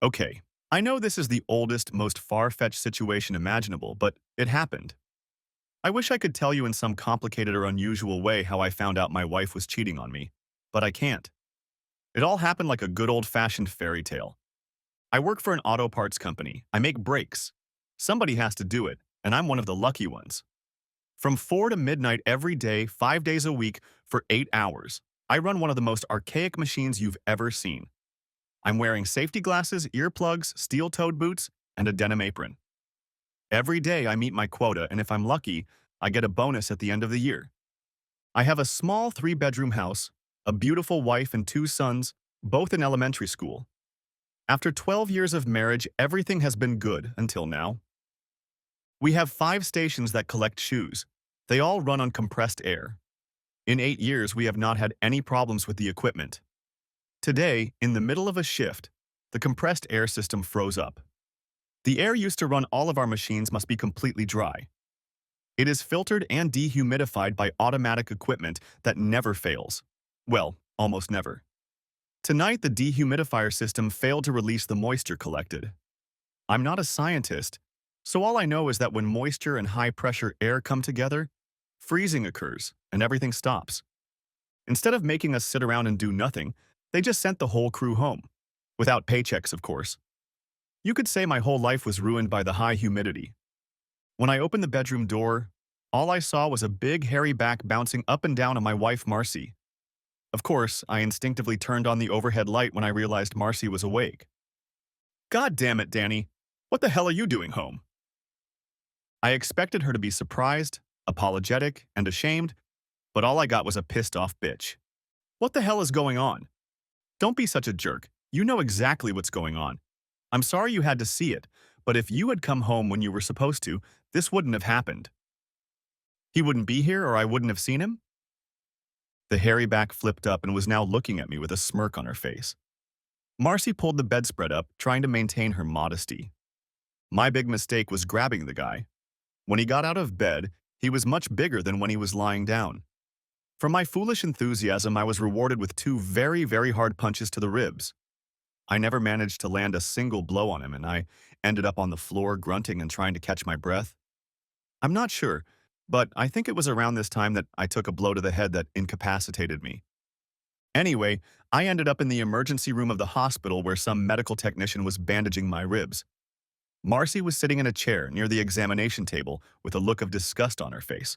Okay, I know this is the oldest, most far-fetched situation imaginable, but it happened. I wish I could tell you in some complicated or unusual way how I found out my wife was cheating on me, but I can't. It all happened like a good old-fashioned fairy tale. I work for an auto parts company. I make brakes. Somebody has to do it, and I'm one of the lucky ones. From 4 to midnight every day, 5 days a week, for 8 hours, I run one of the most archaic machines you've ever seen. I'm wearing safety glasses, earplugs, steel-toed boots, and a denim apron. Every day I meet my quota, and if I'm lucky, I get a bonus at the end of the year. I have a small 3-bedroom house, a beautiful wife and 2 sons, both in elementary school. After 12 years of marriage, everything has been good until now. We have 5 stations that collect shoes. They all run on compressed air. In 8 years, we have not had any problems with the equipment. Today, in the middle of a shift, the compressed air system froze up. The air used to run all of our machines must be completely dry. It is filtered and dehumidified by automatic equipment that never fails. Well, almost never. Tonight, the dehumidifier system failed to release the moisture collected. I'm not a scientist, so all I know is that when moisture and high-pressure air come together, freezing occurs and everything stops. Instead of making us sit around and do nothing, they just sent the whole crew home. Without paychecks, of course. You could say my whole life was ruined by the high humidity. When I opened the bedroom door, all I saw was a big hairy back bouncing up and down on my wife Marcy. Of course, I instinctively turned on the overhead light when I realized Marcy was awake. God damn it, Danny. What the hell are you doing home? I expected her to be surprised, apologetic, and ashamed, but all I got was a pissed-off bitch. What the hell is going on? Don't be such a jerk. You know exactly what's going on. I'm sorry you had to see it, but if you had come home when you were supposed to, this wouldn't have happened. He wouldn't be here or I wouldn't have seen him? The hairy back flipped up and was now looking at me with a smirk on her face. Marcy pulled the bedspread up, trying to maintain her modesty. My big mistake was grabbing the guy. When he got out of bed, he was much bigger than when he was lying down. For my foolish enthusiasm, I was rewarded with 2 very, very hard punches to the ribs. I never managed to land a single blow on him, and I ended up on the floor grunting and trying to catch my breath. I'm not sure, but I think it was around this time that I took a blow to the head that incapacitated me. Anyway, I ended up in the emergency room of the hospital where some medical technician was bandaging my ribs. Marcy was sitting in a chair near the examination table with a look of disgust on her face.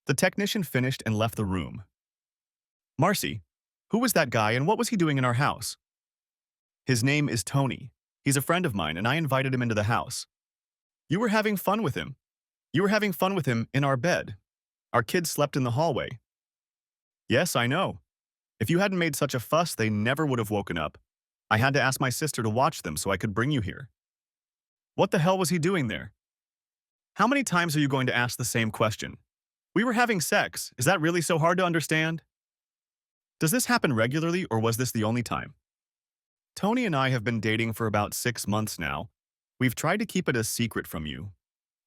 The technician finished and left the room. Marcy, who was that guy and what was he doing in our house? His name is Tony. He's a friend of mine and I invited him into the house. You were having fun with him. You were having fun with him in our bed. Our kids slept in the hallway. Yes, I know. If you hadn't made such a fuss, they never would have woken up. I had to ask my sister to watch them so I could bring you here. What the hell was he doing there? How many times are you going to ask the same question? We were having sex. Is that really so hard to understand? Does this happen regularly or was this the only time? Tony and I have been dating for about 6 months now. We've tried to keep it a secret from you.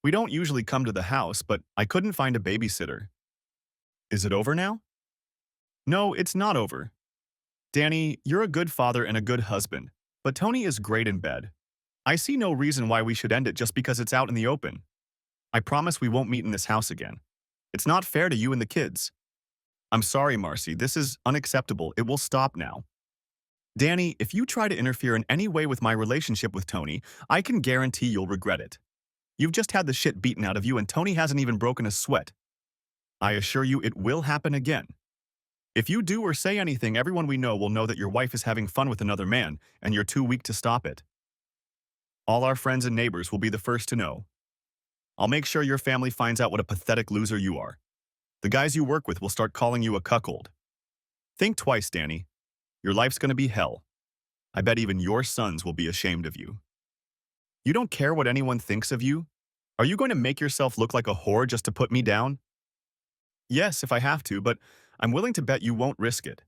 We don't usually come to the house, but I couldn't find a babysitter. Is it over now? No, it's not over. Danny, you're a good father and a good husband, but Tony is great in bed. I see no reason why we should end it just because it's out in the open. I promise we won't meet in this house again. It's not fair to you and the kids. I'm sorry, Marcy, this is unacceptable. It will stop now. Danny, if you try to interfere in any way with my relationship with Tony, I can guarantee you'll regret it. You've just had the shit beaten out of you and Tony hasn't even broken a sweat. I assure you it will happen again. If you do or say anything, everyone we know will know that your wife is having fun with another man and you're too weak to stop it. All our friends and neighbors will be the first to know. I'll make sure your family finds out what a pathetic loser you are. The guys you work with will start calling you a cuckold. Think twice, Danny. Your life's gonna be hell. I bet even your sons will be ashamed of you. You don't care what anyone thinks of you? Are you going to make yourself look like a whore just to put me down? Yes, if I have to, but I'm willing to bet you won't risk it.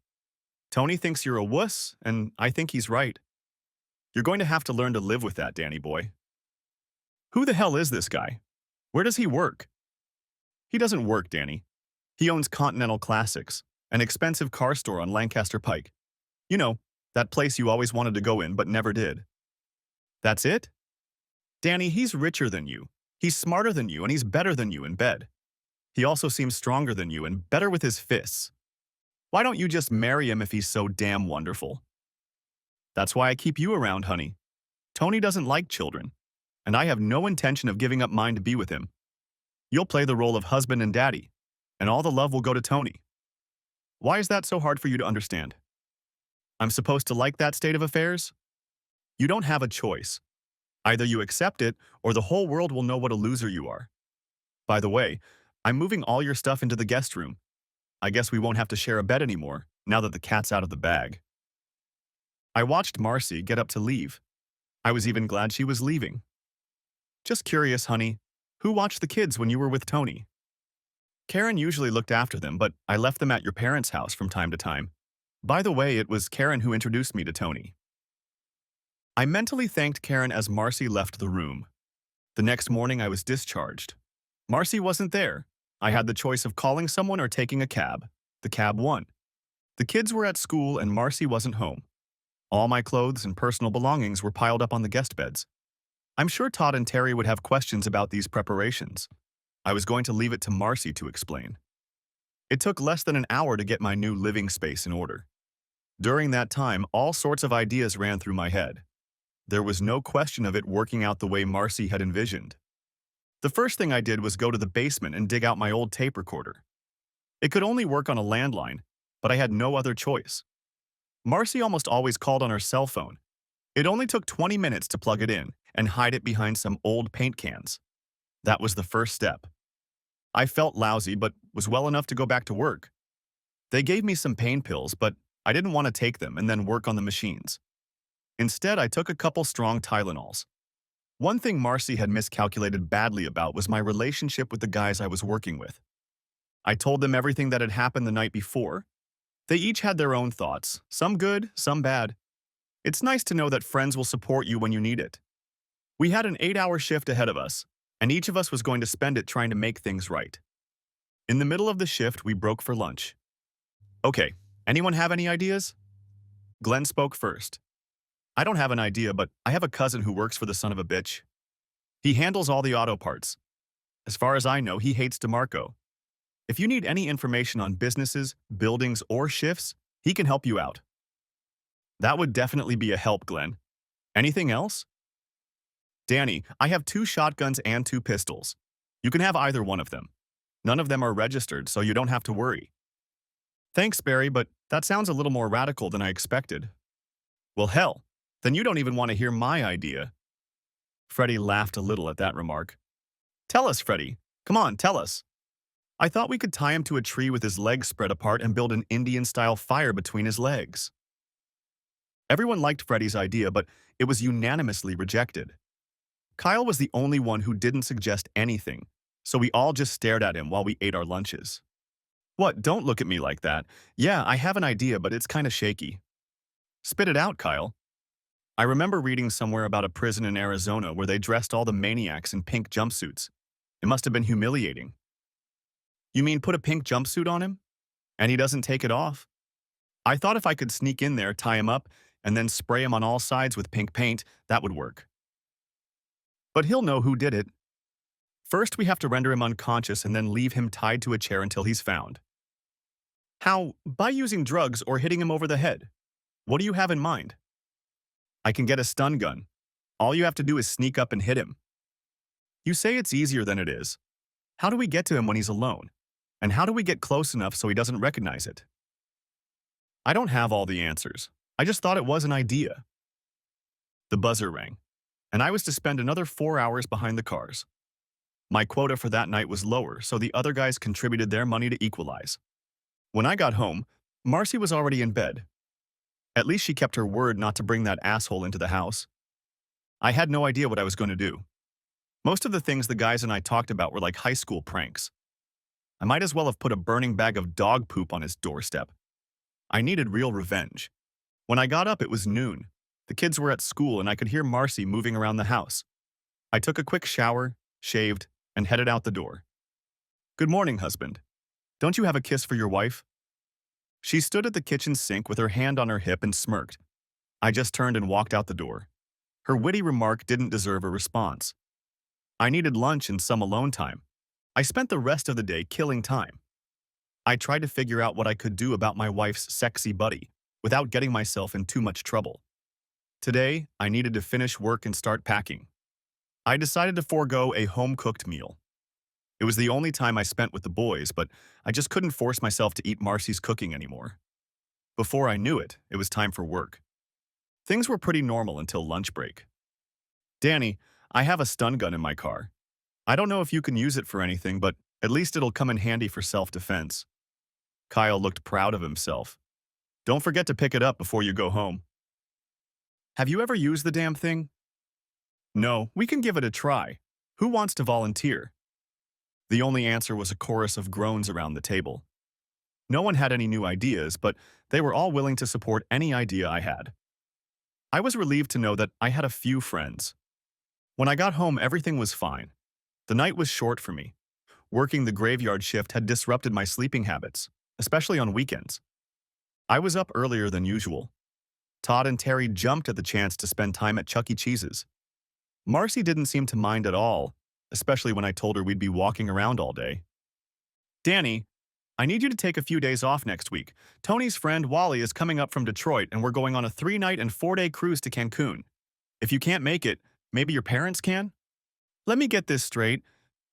Tony thinks you're a wuss, and I think he's right. You're going to have to learn to live with that, Danny boy. Who the hell is this guy? Where does he work? He doesn't work, Danny. He owns Continental Classics, an expensive car store on Lancaster Pike. You know, that place you always wanted to go in but never did. That's it? Danny, he's richer than you. He's smarter than you, and he's better than you in bed. He also seems stronger than you and better with his fists. Why don't you just marry him if he's so damn wonderful? That's why I keep you around, honey. Tony doesn't like children, and I have no intention of giving up mine to be with him. You'll play the role of husband and daddy, and all the love will go to Tony. Why is that so hard for you to understand? I'm supposed to like that state of affairs? You don't have a choice. Either you accept it, or the whole world will know what a loser you are. By the way, I'm moving all your stuff into the guest room. I guess we won't have to share a bed anymore, now that the cat's out of the bag. I watched Marcy get up to leave. I was even glad she was leaving. Just curious, honey, who watched the kids when you were with Tony? Karen usually looked after them, but I left them at your parents' house from time to time. By the way, it was Karen who introduced me to Tony. I mentally thanked Karen as Marcy left the room. The next morning, I was discharged. Marcy wasn't there. I had the choice of calling someone or taking a cab. The cab won. The kids were at school and Marcy wasn't home. All my clothes and personal belongings were piled up on the guest beds. I'm sure Todd and Terry would have questions about these preparations. I was going to leave it to Marcy to explain. It took less than an hour to get my new living space in order. During that time, all sorts of ideas ran through my head. There was no question of it working out the way Marcy had envisioned. The first thing I did was go to the basement and dig out my old tape recorder. It could only work on a landline, but I had no other choice. Marcy almost always called on her cell phone. It only took 20 minutes to plug it in and hide it behind some old paint cans. That was the first step. I felt lousy, but was well enough to go back to work. They gave me some pain pills, but I didn't want to take them and then work on the machines. Instead, I took a couple strong Tylenols. One thing Marcy had miscalculated badly about was my relationship with the guys I was working with. I told them everything that had happened the night before. They each had their own thoughts, some good, some bad. It's nice to know that friends will support you when you need it. We had an 8-hour shift ahead of us, and each of us was going to spend it trying to make things right. In the middle of the shift, we broke for lunch. Okay, anyone have any ideas? Glenn spoke first. I don't have an idea, but I have a cousin who works for the son of a bitch. He handles all the auto parts. As far as I know, he hates DeMarco. If you need any information on businesses, buildings, or shifts, he can help you out. That would definitely be a help, Glenn. Anything else? Danny, I have 2 shotguns and 2 pistols. You can have either one of them. None of them are registered, so you don't have to worry. Thanks, Barry, but that sounds a little more radical than I expected. Well, hell, then you don't even want to hear my idea. Freddie laughed a little at that remark. Tell us, Freddie. Come on, tell us. I thought we could tie him to a tree with his legs spread apart and build an Indian-style fire between his legs. Everyone liked Freddie's idea, but it was unanimously rejected. Kyle was the only one who didn't suggest anything, so we all just stared at him while we ate our lunches. What, don't look at me like that. Yeah, I have an idea, but it's kind of shaky. Spit it out, Kyle. I remember reading somewhere about a prison in Arizona where they dressed all the maniacs in pink jumpsuits. It must have been humiliating. You mean put a pink jumpsuit on him? And he doesn't take it off? I thought if I could sneak in there, tie him up, and then spray him on all sides with pink paint, that would work. But he'll know who did it. First, we have to render him unconscious and then leave him tied to a chair until he's found. How? By using drugs or hitting him over the head. What do you have in mind? I can get a stun gun. All you have to do is sneak up and hit him. You say it's easier than it is. How do we get to him when he's alone? And how do we get close enough so he doesn't recognize it? I don't have all the answers. I just thought it was an idea. The buzzer rang, and I was to spend another 4 hours behind the cars. My quota for that night was lower, so the other guys contributed their money to equalize. When I got home, Marcy was already in bed. At least she kept her word not to bring that asshole into the house. I had no idea what I was going to do. Most of the things the guys and I talked about were like high school pranks. I might as well have put a burning bag of dog poop on his doorstep. I needed real revenge. When I got up, it was noon. The kids were at school and I could hear Marcy moving around the house. I took a quick shower, shaved, and headed out the door. Good morning, husband. Don't you have a kiss for your wife? She stood at the kitchen sink with her hand on her hip and smirked. I just turned and walked out the door. Her witty remark didn't deserve a response. I needed lunch and some alone time. I spent the rest of the day killing time. I tried to figure out what I could do about my wife's sexy buddy without getting myself in too much trouble. Today, I needed to finish work and start packing. I decided to forego a home-cooked meal. It was the only time I spent with the boys, but I just couldn't force myself to eat Marcy's cooking anymore. Before I knew it, it was time for work. Things were pretty normal until lunch break. Danny, I have a stun gun in my car. I don't know if you can use it for anything, but at least it'll come in handy for self-defense. Kyle looked proud of himself. Don't forget to pick it up before you go home. Have you ever used the damn thing? No, we can give it a try. Who wants to volunteer? The only answer was a chorus of groans around the table. No one had any new ideas, but they were all willing to support any idea I had. I was relieved to know that I had a few friends. When I got home, everything was fine. The night was short for me. Working the graveyard shift had disrupted my sleeping habits, especially on weekends. I was up earlier than usual. Todd and Terry jumped at the chance to spend time at Chuck E. Cheese's. Marcy didn't seem to mind at all, especially when I told her we'd be walking around all day. Danny, I need you to take a few days off next week. Tony's friend Wally is coming up from Detroit and we're going on a 3-night and 4-day cruise to Cancun. If you can't make it, maybe your parents can? Let me get this straight.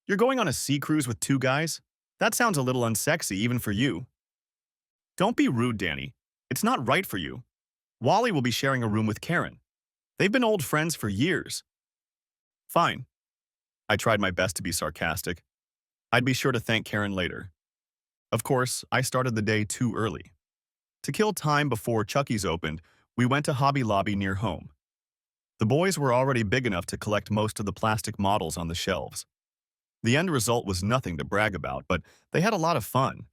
You're going on a sea cruise with 2 guys? That sounds a little unsexy even for you. Don't be rude, Danny. It's not right for you. Wally will be sharing a room with Karen. They've been old friends for years. Fine. I tried my best to be sarcastic. I'd be sure to thank Karen later. Of course, I started the day too early. To kill time before Chuck E.'s opened, we went to Hobby Lobby near home. The boys were already big enough to collect most of the plastic models on the shelves. The end result was nothing to brag about, but they had a lot of fun.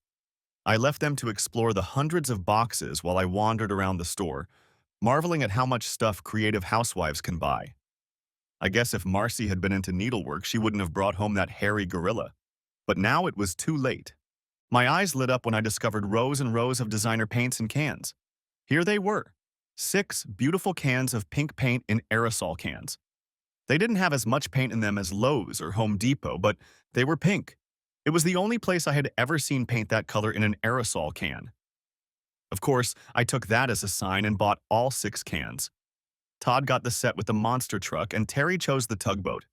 I left them to explore the hundreds of boxes while I wandered around the store, marveling at how much stuff creative housewives can buy. I guess if Marcy had been into needlework, she wouldn't have brought home that hairy gorilla. But now it was too late. My eyes lit up when I discovered rows and rows of designer paints and cans. Here they were, 6 beautiful cans of pink paint in aerosol cans. They didn't have as much paint in them as Lowe's or Home Depot, but they were pink. It was the only place I had ever seen paint that color in an aerosol can. Of course, I took that as a sign and bought all 6 cans. Todd got the set with the monster truck and Terry chose the tugboat.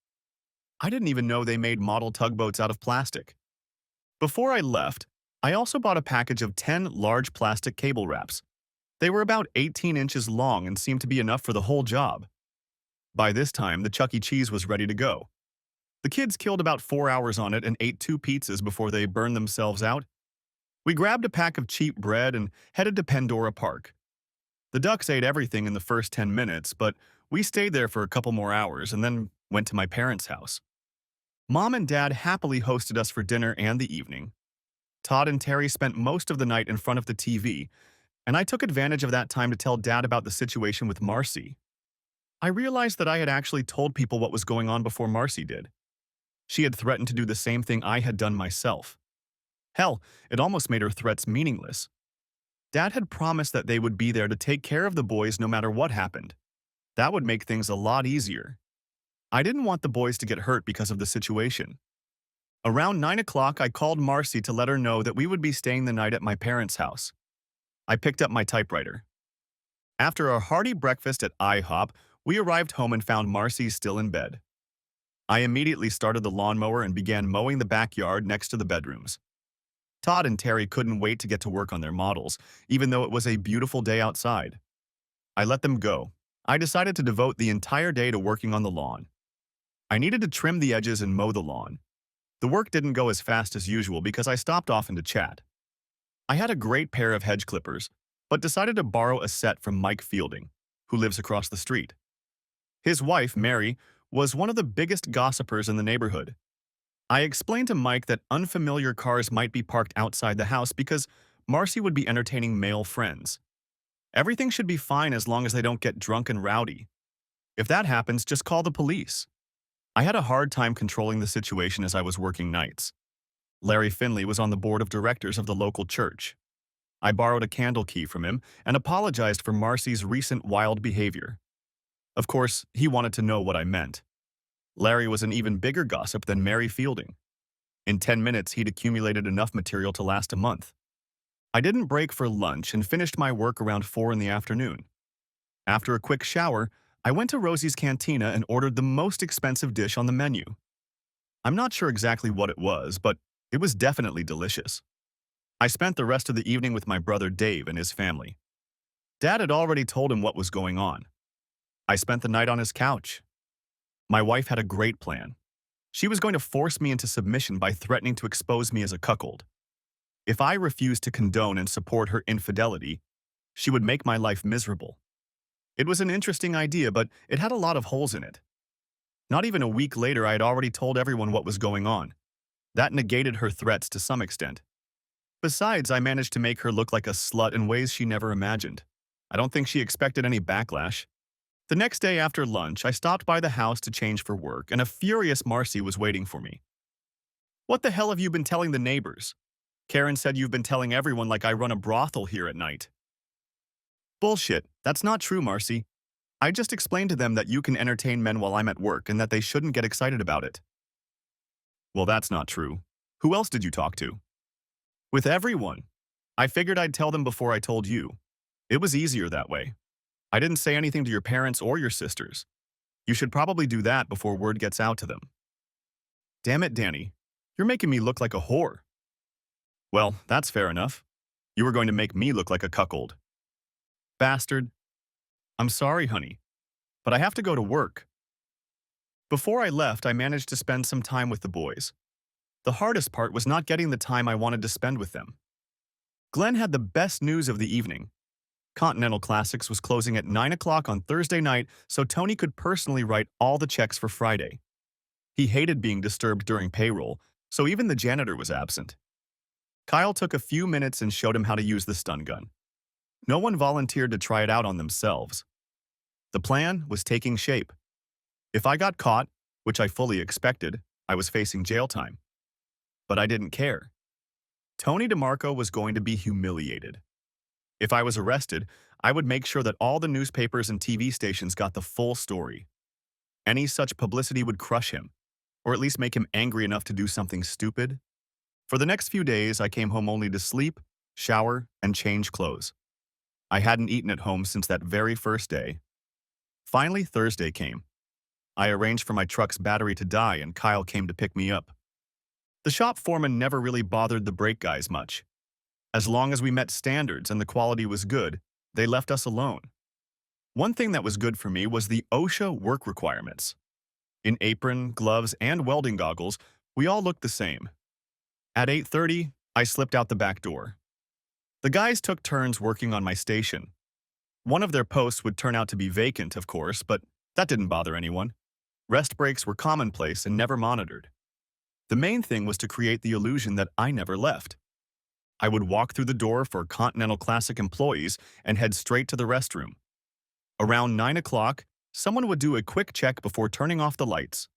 I didn't even know they made model tugboats out of plastic. Before I left, I also bought a package of 10 large plastic cable wraps. They were about 18 inches long and seemed to be enough for the whole job. By this time, the Chuck E. Cheese was ready to go. The kids killed about 4 hours on it and ate 2 pizzas before they burned themselves out. We grabbed a pack of cheap bread and headed to Pandora Park. The ducks ate everything in the first 10 minutes, but we stayed there for a couple more hours and then went to my parents' house. Mom and Dad happily hosted us for dinner and the evening. Todd and Terry spent most of the night in front of the TV, and I took advantage of that time to tell Dad about the situation with Marcy. I realized that I had actually told people what was going on before Marcy did. She had threatened to do the same thing I had done myself. Hell, it almost made her threats meaningless. Dad had promised that they would be there to take care of the boys no matter what happened. That would make things a lot easier. I didn't want the boys to get hurt because of the situation. Around 9 o'clock, I called Marcy to let her know that we would be staying the night at my parents' house. I picked up my typewriter. After a hearty breakfast at IHOP, we arrived home and found Marcy still in bed. I immediately started the lawnmower and began mowing the backyard next to the bedrooms. Todd and Terry couldn't wait to get to work on their models, even though it was a beautiful day outside. I let them go. I decided to devote the entire day to working on the lawn. I needed to trim the edges and mow the lawn. The work didn't go as fast as usual because I stopped often to chat. I had a great pair of hedge clippers, but decided to borrow a set from Mike Fielding, who lives across the street. His wife, Mary, was one of the biggest gossipers in the neighborhood. I explained to Mike that unfamiliar cars might be parked outside the house because Marcy would be entertaining male friends. Everything should be fine as long as they don't get drunk and rowdy. If that happens, just call the police. I had a hard time controlling the situation as I was working nights. Larry Finley was on the board of directors of the local church. I borrowed a candle key from him and apologized for Marcy's recent wild behavior. Of course, he wanted to know what I meant. Larry was an even bigger gossip than Mary Fielding. In 10 minutes, he'd accumulated enough material to last a month. I didn't break for lunch and finished my work around 4 in the afternoon. After a quick shower, I went to Rosie's Cantina and ordered the most expensive dish on the menu. I'm not sure exactly what it was, but it was definitely delicious. I spent the rest of the evening with my brother Dave and his family. Dad had already told him what was going on. I spent the night on his couch. My wife had a great plan. She was going to force me into submission by threatening to expose me as a cuckold. If I refused to condone and support her infidelity, she would make my life miserable. It was an interesting idea, but it had a lot of holes in it. Not even a week later, I had already told everyone what was going on. That negated her threats to some extent. Besides, I managed to make her look like a slut in ways she never imagined. I don't think she expected any backlash. The next day after lunch, I stopped by the house to change for work, and a furious Marcy was waiting for me. "What the hell have you been telling the neighbors? Karen said you've been telling everyone like I run a brothel here at night." "Bullshit. That's not true, Marcy. I just explained to them that you can entertain men while I'm at work and that they shouldn't get excited about it." "Well, that's not true. Who else did you talk to?" "With everyone. I figured I'd tell them before I told you. It was easier that way. I didn't say anything to your parents or your sisters. You should probably do that before word gets out to them." "Damn it, Danny. You're making me look like a whore." "Well, that's fair enough. You were going to make me look like a cuckold." "Bastard. I'm sorry, honey, but I have to go to work." Before I left, I managed to spend some time with the boys. The hardest part was not getting the time I wanted to spend with them. Glenn had the best news of the evening. Continental Classics was closing at 9 o'clock on Thursday night, so Tony could personally write all the checks for Friday. He hated being disturbed during payroll, so even the janitor was absent. Kyle took a few minutes and showed him how to use the stun gun. No one volunteered to try it out on themselves. The plan was taking shape. If I got caught, which I fully expected, I was facing jail time. But I didn't care. Tony DeMarco was going to be humiliated. If I was arrested, I would make sure that all the newspapers and TV stations got the full story. Any such publicity would crush him, or at least make him angry enough to do something stupid. For the next few days, I came home only to sleep, shower, and change clothes. I hadn't eaten at home since that very first day. Finally, Thursday came. I arranged for my truck's battery to die, and Kyle came to pick me up. The shop foreman never really bothered the brake guys much. As long as we met standards and the quality was good, they left us alone. One thing that was good for me was the OSHA work requirements. In apron, gloves, and welding goggles, we all looked the same. At 8:30, I slipped out the back door. The guys took turns working on my station. One of their posts would turn out to be vacant, of course, but that didn't bother anyone. Rest breaks were commonplace and never monitored. The main thing was to create the illusion that I never left. I would walk through the door for Continental Classic employees and head straight to the restroom. Around 9 o'clock, someone would do a quick check before turning off the lights.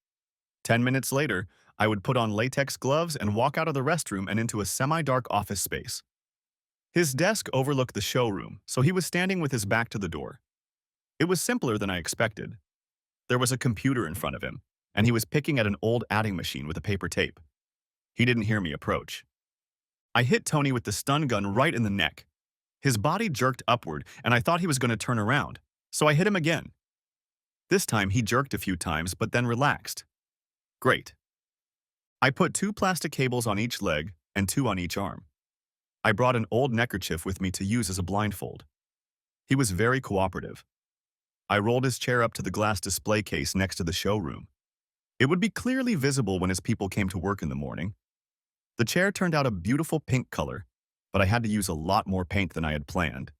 10 minutes later, I would put on latex gloves and walk out of the restroom and into a semi-dark office space. His desk overlooked the showroom, so he was standing with his back to the door. It was simpler than I expected. There was a computer in front of him, and he was picking at an old adding machine with a paper tape. He didn't hear me approach. I hit Tony with the stun gun right in the neck. His body jerked upward, and I thought he was going to turn around, so I hit him again. This time he jerked a few times, but then relaxed. Great. I put 2 plastic cables on each leg and 2 on each arm. I brought an old neckerchief with me to use as a blindfold. He was very cooperative. I rolled his chair up to the glass display case next to the showroom. It would be clearly visible when his people came to work in the morning. The chair turned out a beautiful pink color, but I had to use a lot more paint than I had planned.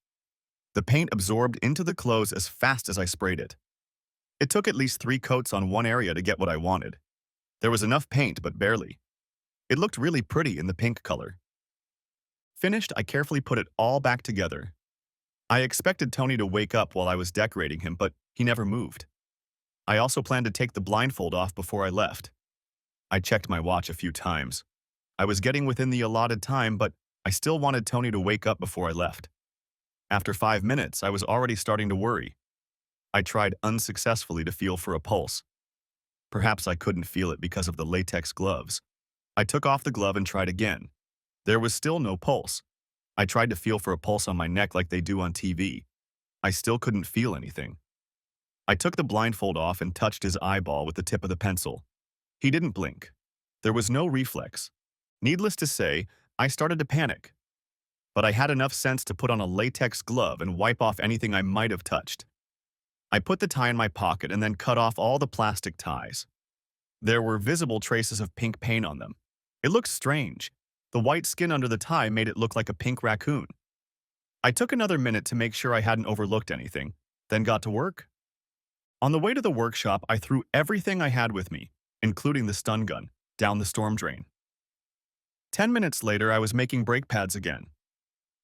The paint absorbed into the clothes as fast as I sprayed it. It took at least 3 coats on one area to get what I wanted. There was enough paint, but barely. It looked really pretty in the pink color. Finished, I carefully put it all back together. I expected Tony to wake up while I was decorating him, but he never moved. I also planned to take the blindfold off before I left. I checked my watch a few times. I was getting within the allotted time, but I still wanted Tony to wake up before I left. After 5 minutes, I was already starting to worry. I tried unsuccessfully to feel for a pulse. Perhaps I couldn't feel it because of the latex gloves. I took off the glove and tried again. There was still no pulse. I tried to feel for a pulse on my neck like they do on TV. I still couldn't feel anything. I took the blindfold off and touched his eyeball with the tip of the pencil. He didn't blink. There was no reflex. Needless to say, I started to panic. But I had enough sense to put on a latex glove and wipe off anything I might have touched. I put the tie in my pocket and then cut off all the plastic ties. There were visible traces of pink paint on them. It looked strange. The white skin under the tie made it look like a pink raccoon. I took another minute to make sure I hadn't overlooked anything, then got to work. On the way to the workshop, I threw everything I had with me, including the stun gun, down the storm drain. 10 minutes later, I was making brake pads again.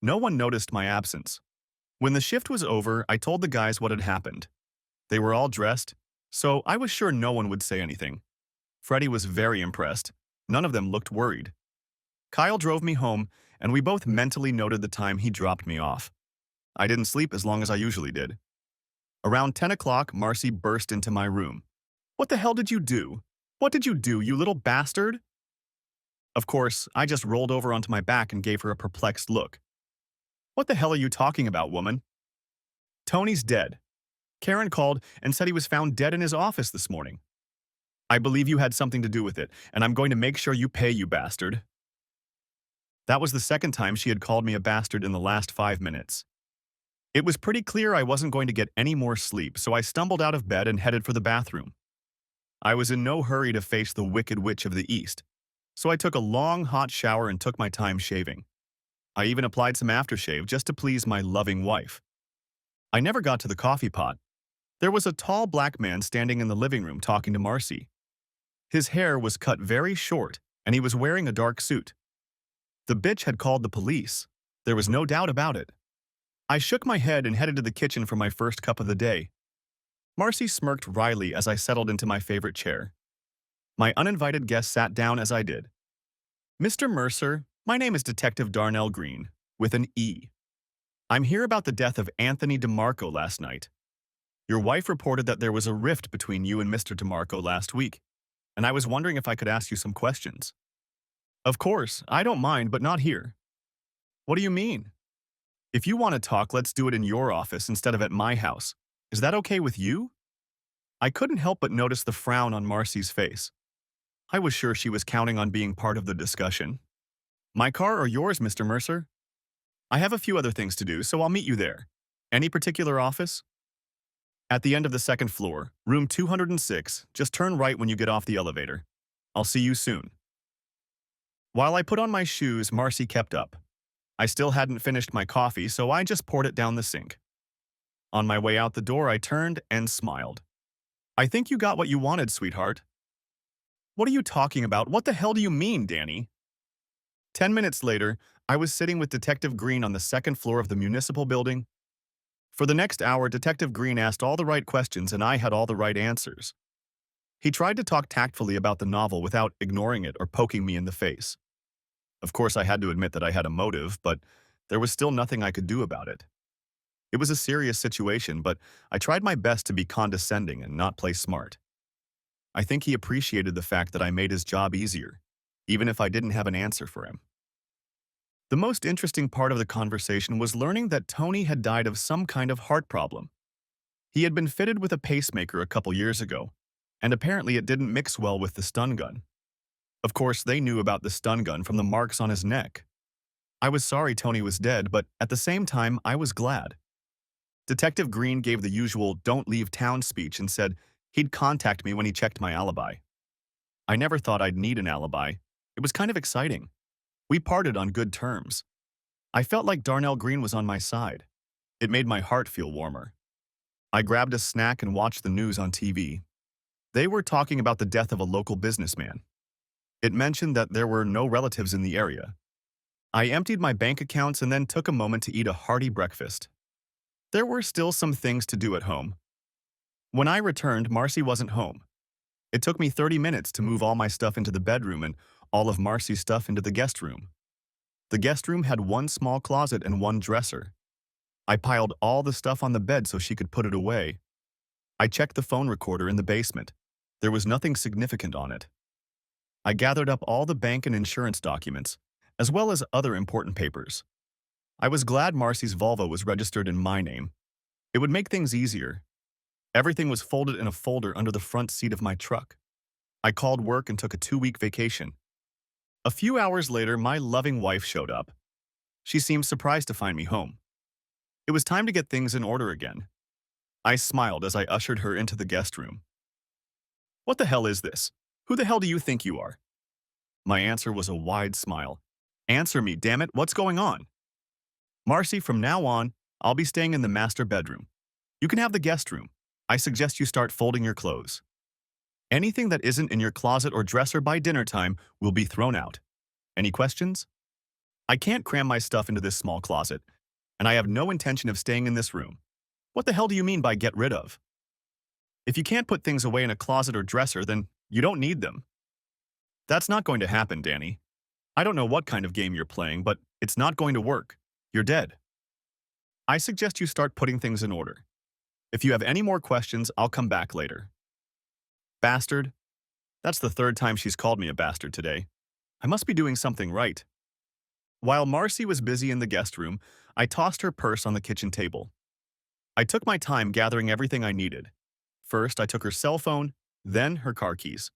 No one noticed my absence. When the shift was over, I told the guys what had happened. They were all dressed, so I was sure no one would say anything. Freddie was very impressed. None of them looked worried. Kyle drove me home, and we both mentally noted the time he dropped me off. I didn't sleep as long as I usually did. Around 10 o'clock, Marcy burst into my room. "What the hell did you do? What did you do, you little bastard?" Of course, I just rolled over onto my back and gave her a perplexed look. "What the hell are you talking about, woman?" "Tony's dead. Karen called and said he was found dead in his office this morning. I believe you had something to do with it, and I'm going to make sure you pay, you bastard." That was the second time she had called me a bastard in the last 5 minutes. It was pretty clear I wasn't going to get any more sleep, so I stumbled out of bed and headed for the bathroom. I was in no hurry to face the Wicked Witch of the East, so I took a long, hot shower and took my time shaving. I even applied some aftershave just to please my loving wife. I never got to the coffee pot. There was a tall black man standing in the living room talking to Marcy. His hair was cut very short, and he was wearing a dark suit. The bitch had called the police. There was no doubt about it. I shook my head and headed to the kitchen for my first cup of the day. Marcy smirked wryly as I settled into my favorite chair. My uninvited guest sat down as I did. "Mr. Mercer, my name is Detective Darnell Green, with an E. I'm here about the death of Anthony DeMarco last night. Your wife reported that there was a rift between you and Mr. DeMarco last week, and I was wondering if I could ask you some questions." "Of course, I don't mind, but not here." "What do you mean?" "If you want to talk, let's do it in your office instead of at my house. Is that okay with you?" I couldn't help but notice the frown on Marcy's face. I was sure she was counting on being part of the discussion. "My car or yours, Mr. Mercer?" "I have a few other things to do, so I'll meet you there. Any particular office?" "At the end of the second floor, room 206, just turn right when you get off the elevator. I'll see you soon." While I put on my shoes, Marcy kept up. I still hadn't finished my coffee, so I just poured it down the sink. On my way out the door, I turned and smiled. "I think you got what you wanted, sweetheart." "What are you talking about? What the hell do you mean, Danny?" 10 minutes later, I was sitting with Detective Green on the second floor of the municipal building. For the next hour, Detective Green asked all the right questions and I had all the right answers. He tried to talk tactfully about the novel without ignoring it or poking me in the face. Of course, I had to admit that I had a motive, but there was still nothing I could do about it. It was a serious situation, but I tried my best to be condescending and not play smart. I think he appreciated the fact that I made his job easier, even if I didn't have an answer for him. The most interesting part of the conversation was learning that Tony had died of some kind of heart problem. He had been fitted with a pacemaker a couple years ago, and apparently it didn't mix well with the stun gun. Of course, they knew about the stun gun from the marks on his neck. I was sorry Tony was dead, but at the same time, I was glad. Detective Green gave the usual "don't leave town" speech and said he'd contact me when he checked my alibi. I never thought I'd need an alibi. It was kind of exciting. We parted on good terms. I felt like Darnell Green was on my side. It made my heart feel warmer. I grabbed a snack and watched the news on TV. They were talking about the death of a local businessman. It mentioned that there were no relatives in the area. I emptied my bank accounts and then took a moment to eat a hearty breakfast. There were still some things to do at home. When I returned, Marcy wasn't home. It took me 30 minutes to move all my stuff into the bedroom and all of Marcy's stuff into the guest room. The guest room had one small closet and one dresser. I piled all the stuff on the bed so she could put it away. I checked the phone recorder in the basement. There was nothing significant on it. I gathered up all the bank and insurance documents, as well as other important papers. I was glad Marcy's Volvo was registered in my name. It would make things easier. Everything was folded in a folder under the front seat of my truck. I called work and took a 2-week vacation. A few hours later, my loving wife showed up. She seemed surprised to find me home. It was time to get things in order again. I smiled as I ushered her into the guest room. "What the hell is this? Who the hell do you think you are?" My answer was a wide smile. "Answer me, damn it, what's going on?" "Marcy, from now on, I'll be staying in the master bedroom. You can have the guest room. I suggest you start folding your clothes. Anything that isn't in your closet or dresser by dinner time will be thrown out. Any questions? I can't cram my stuff into this small closet, and I have no intention of staying in this room. What the hell do you mean by get rid of? If you can't put things away in a closet or dresser, then you don't need them." "That's not going to happen, Danny. I don't know what kind of game you're playing, but it's not going to work. You're dead. I suggest you start putting things in order. If you have any more questions, I'll come back later." Bastard. That's the third time she's called me a bastard today. I must be doing something right. While Marcy was busy in the guest room, I tossed her purse on the kitchen table. I took my time gathering everything I needed. First, I took her cell phone, then her car keys.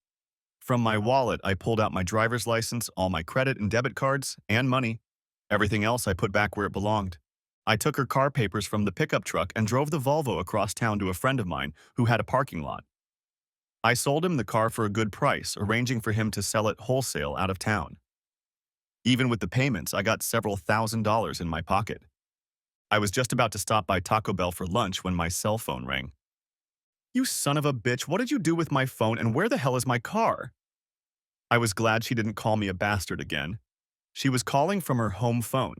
From my wallet, I pulled out my driver's license, all my credit and debit cards, and money. Everything else I put back where it belonged. I took her car papers from the pickup truck and drove the Volvo across town to a friend of mine who had a parking lot. I sold him the car for a good price, arranging for him to sell it wholesale out of town. Even with the payments, I got several $1,000s in my pocket. I was just about to stop by Taco Bell for lunch when my cell phone rang. "You son of a bitch, what did you do with my phone and where the hell is my car?" I was glad she didn't call me a bastard again. She was calling from her home phone.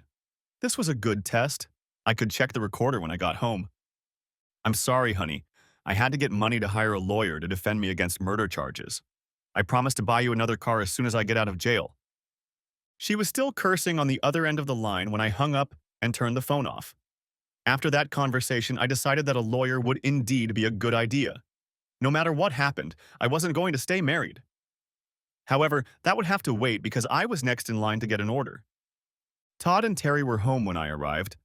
This was a good test. I could check the recorder when I got home. "I'm sorry, honey. I had to get money to hire a lawyer to defend me against murder charges. I promised to buy you another car as soon as I get out of jail." She was still cursing on the other end of the line when I hung up and turned the phone off. After that conversation, I decided that a lawyer would indeed be a good idea. No matter what happened, I wasn't going to stay married. However, that would have to wait because I was next in line to get an order. Todd and Terry were home when I arrived.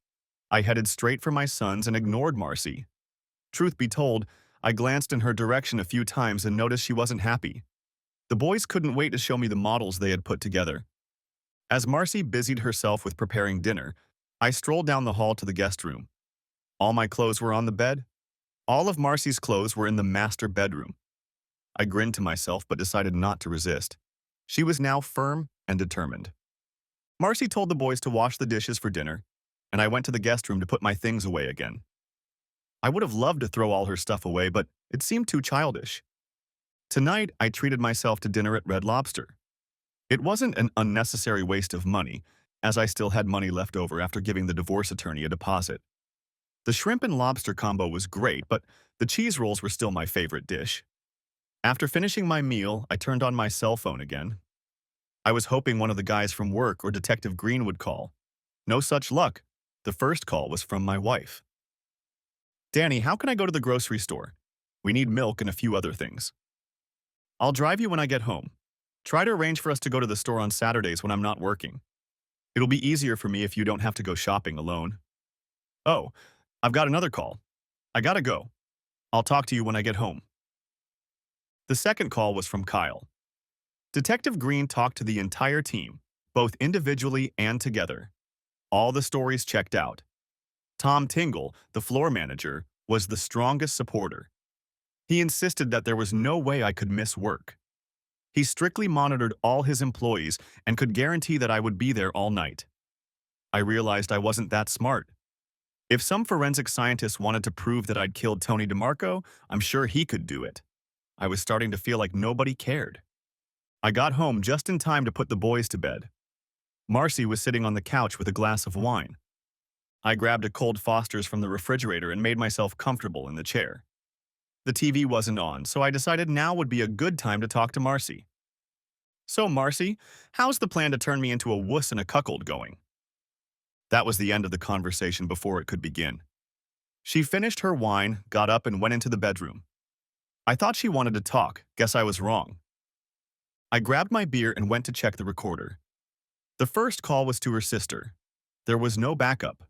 I headed straight for my sons and ignored Marcy. Truth be told, I glanced in her direction a few times and noticed she wasn't happy. The boys couldn't wait to show me the models they had put together. As Marcy busied herself with preparing dinner, I strolled down the hall to the guest room. All my clothes were on the bed. All of Marcy's clothes were in the master bedroom. I grinned to myself but decided not to resist. She was now firm and determined. Marcy told the boys to wash the dishes for dinner, and I went to the guest room to put my things away again. I would have loved to throw all her stuff away, but it seemed too childish. Tonight, I treated myself to dinner at Red Lobster. It wasn't an unnecessary waste of money, as I still had money left over after giving the divorce attorney a deposit. The shrimp and lobster combo was great, but the cheese rolls were still my favorite dish. After finishing my meal, I turned on my cell phone again. I was hoping one of the guys from work or Detective Green would call. No such luck. The first call was from my wife. "Danny, how can I go to the grocery store? We need milk and a few other things." "I'll drive you when I get home. Try to arrange for us to go to the store on Saturdays when I'm not working. It'll be easier for me if you don't have to go shopping alone." "Oh, I've got another call. I gotta go. I'll talk to you when I get home." The second call was from Kyle. Detective Green talked to the entire team, both individually and together. All the stories checked out. Tom Tingle, the floor manager, was the strongest supporter. He insisted that there was no way I could miss work. He strictly monitored all his employees and could guarantee that I would be there all night. I realized I wasn't that smart. If some forensic scientist wanted to prove that I'd killed Tony DeMarco, I'm sure he could do it. I was starting to feel like nobody cared. I got home just in time to put the boys to bed. Marcy was sitting on the couch with a glass of wine. I grabbed a cold Foster's from the refrigerator and made myself comfortable in the chair. The TV wasn't on, so I decided now would be a good time to talk to Marcy. "So, Marcy, how's the plan to turn me into a wuss and a cuckold going?" That was the end of the conversation before it could begin. She finished her wine, got up, and went into the bedroom. I thought she wanted to talk. Guess I was wrong. I grabbed my beer and went to check the recorder. The first call was to her sister. There was no backup.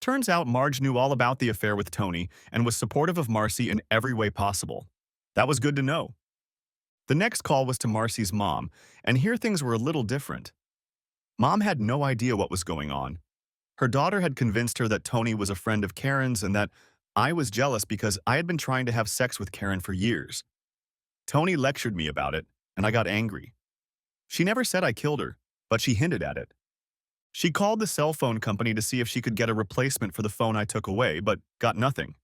Turns out Marge knew all about the affair with Tony and was supportive of Marcy in every way possible. That was good to know. The next call was to Marcy's mom, and here things were a little different. Mom had no idea what was going on. Her daughter had convinced her that Tony was a friend of Karen's and that I was jealous because I had been trying to have sex with Karen for years. Tony lectured me about it, and I got angry. She never said I killed her, but she hinted at it. She called the cell phone company to see if she could get a replacement for the phone I took away, but got nothing.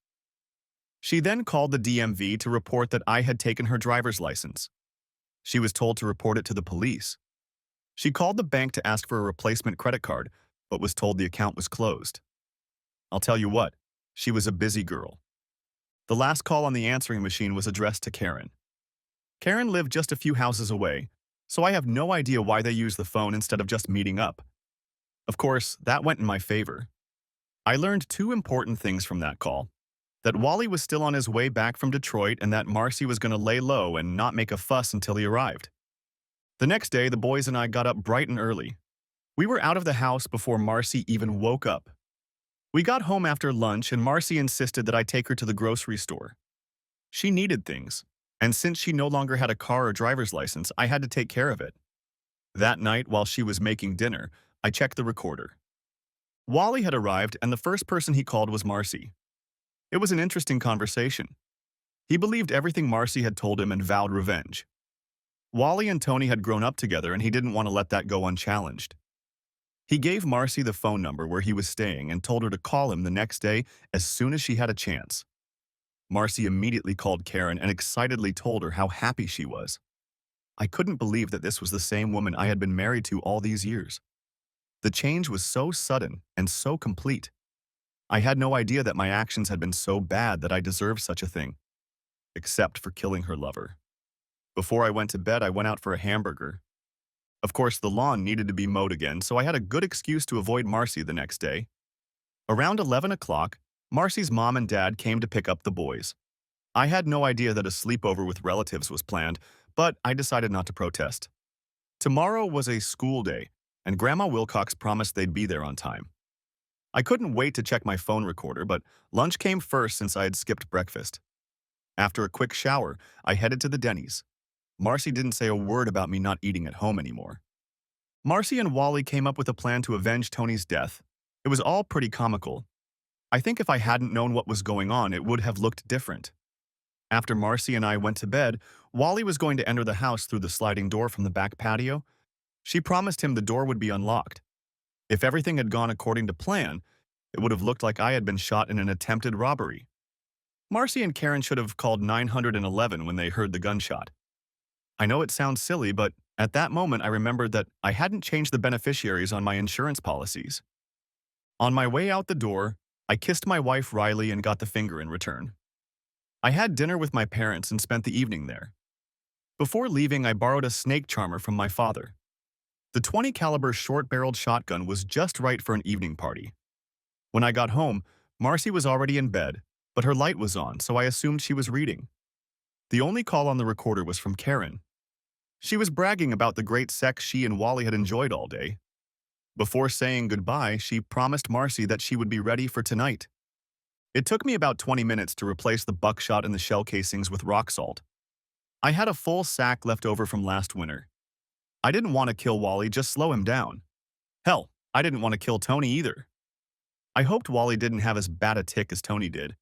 She then called the DMV to report that I had taken her driver's license. She was told to report it to the police. She called the bank to ask for a replacement credit card, but was told the account was closed. I'll tell you what, she was a busy girl. The last call on the answering machine was addressed to Karen. Karen lived just a few houses away, so I have no idea why they used the phone instead of just meeting up. Of course, that went in my favor. I learned two important things from that call: that Wally was still on his way back from Detroit and that Marcy was going to lay low and not make a fuss until he arrived. The next day, the boys and I got up bright and early. We were out of the house before Marcy even woke up. We got home after lunch and Marcy insisted that I take her to the grocery store. She needed things, and since she no longer had a car or driver's license, I had to take care of it. That night, while she was making dinner, I checked the recorder. Wally had arrived, and the first person he called was Marcy. It was an interesting conversation. He believed everything Marcy had told him and vowed revenge. Wally and Tony had grown up together, and he didn't want to let that go unchallenged. He gave Marcy the phone number where he was staying and told her to call him the next day as soon as she had a chance. Marcy immediately called Karen and excitedly told her how happy she was. I couldn't believe that this was the same woman I had been married to all these years. The change was so sudden and so complete. I had no idea that my actions had been so bad that I deserved such a thing, except for killing her lover. Before I went to bed, I went out for a hamburger. Of course, the lawn needed to be mowed again, so I had a good excuse to avoid Marcy the next day. Around 11 o'clock, Marcy's mom and dad came to pick up the boys. I had no idea that a sleepover with relatives was planned, but I decided not to protest. Tomorrow was a school day, and Grandma Wilcox promised they'd be there on time. I couldn't wait to check my phone recorder, but lunch came first since I had skipped breakfast. After a quick shower, I headed to the Denny's. Marcy didn't say a word about me not eating at home anymore. Marcy and Wally came up with a plan to avenge Tony's death. It was all pretty comical. I think if I hadn't known what was going on, it would have looked different. After Marcy and I went to bed, Wally was going to enter the house through the sliding door from the back patio. She promised him the door would be unlocked. If everything had gone according to plan, it would have looked like I had been shot in an attempted robbery. Marcy and Karen should have called 911 when they heard the gunshot. I know it sounds silly, but at that moment I remembered that I hadn't changed the beneficiaries on my insurance policies. On my way out the door, I kissed my wife Riley and got the finger in return. I had dinner with my parents and spent the evening there. Before leaving, I borrowed a snake charmer from my father. The .20 caliber short-barreled shotgun was just right for an evening party. When I got home, Marcy was already in bed, but her light was on, so I assumed she was reading. The only call on the recorder was from Karen. She was bragging about the great sex she and Wally had enjoyed all day. Before saying goodbye, she promised Marcy that she would be ready for tonight. It took me about 20 minutes to replace the buckshot in the shell casings with rock salt. I had a full sack left over from last winter. I didn't want to kill Wally, just slow him down. Hell, I didn't want to kill Tony either. I hoped Wally didn't have as bad a tick as Tony did.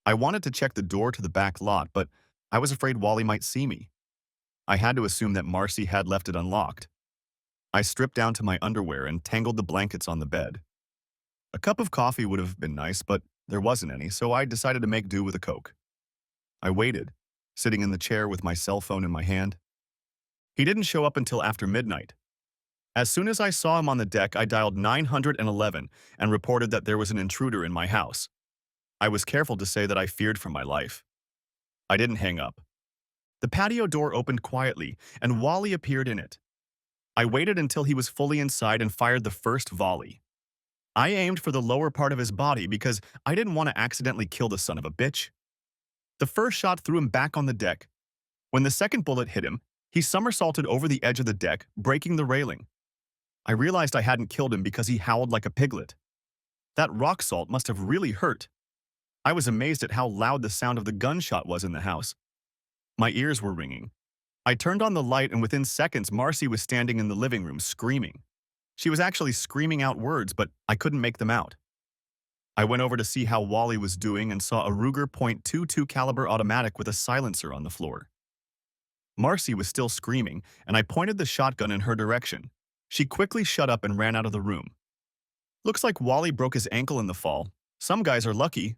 I wanted to check the door to the back lot, but I was afraid Wally might see me. I had to assume that Marcy had left it unlocked. I stripped down to my underwear and tangled the blankets on the bed. A cup of coffee would have been nice, but there wasn't any, so I decided to make do with a Coke. I waited, sitting in the chair with my cell phone in my hand. He didn't show up until after midnight. As soon as I saw him on the deck, I dialed 911 and reported that there was an intruder in my house. I was careful to say that I feared for my life. I didn't hang up. The patio door opened quietly, and Wally appeared in it. I waited until he was fully inside and fired the first volley. I aimed for the lower part of his body because I didn't want to accidentally kill the son of a bitch. The first shot threw him back on the deck. When the second bullet hit him, he somersaulted over the edge of the deck, breaking the railing. I realized I hadn't killed him because he howled like a piglet. That rock salt must have really hurt. I was amazed at how loud the sound of the gunshot was in the house. My ears were ringing. I turned on the light and within seconds Marcy was standing in the living room screaming. She was actually screaming out words, but I couldn't make them out. I went over to see how Wally was doing and saw a Ruger .22 caliber automatic with a silencer on the floor. Marcy was still screaming, and I pointed the shotgun in her direction. She quickly shut up and ran out of the room. Looks like Wally broke his ankle in the fall. Some guys are lucky.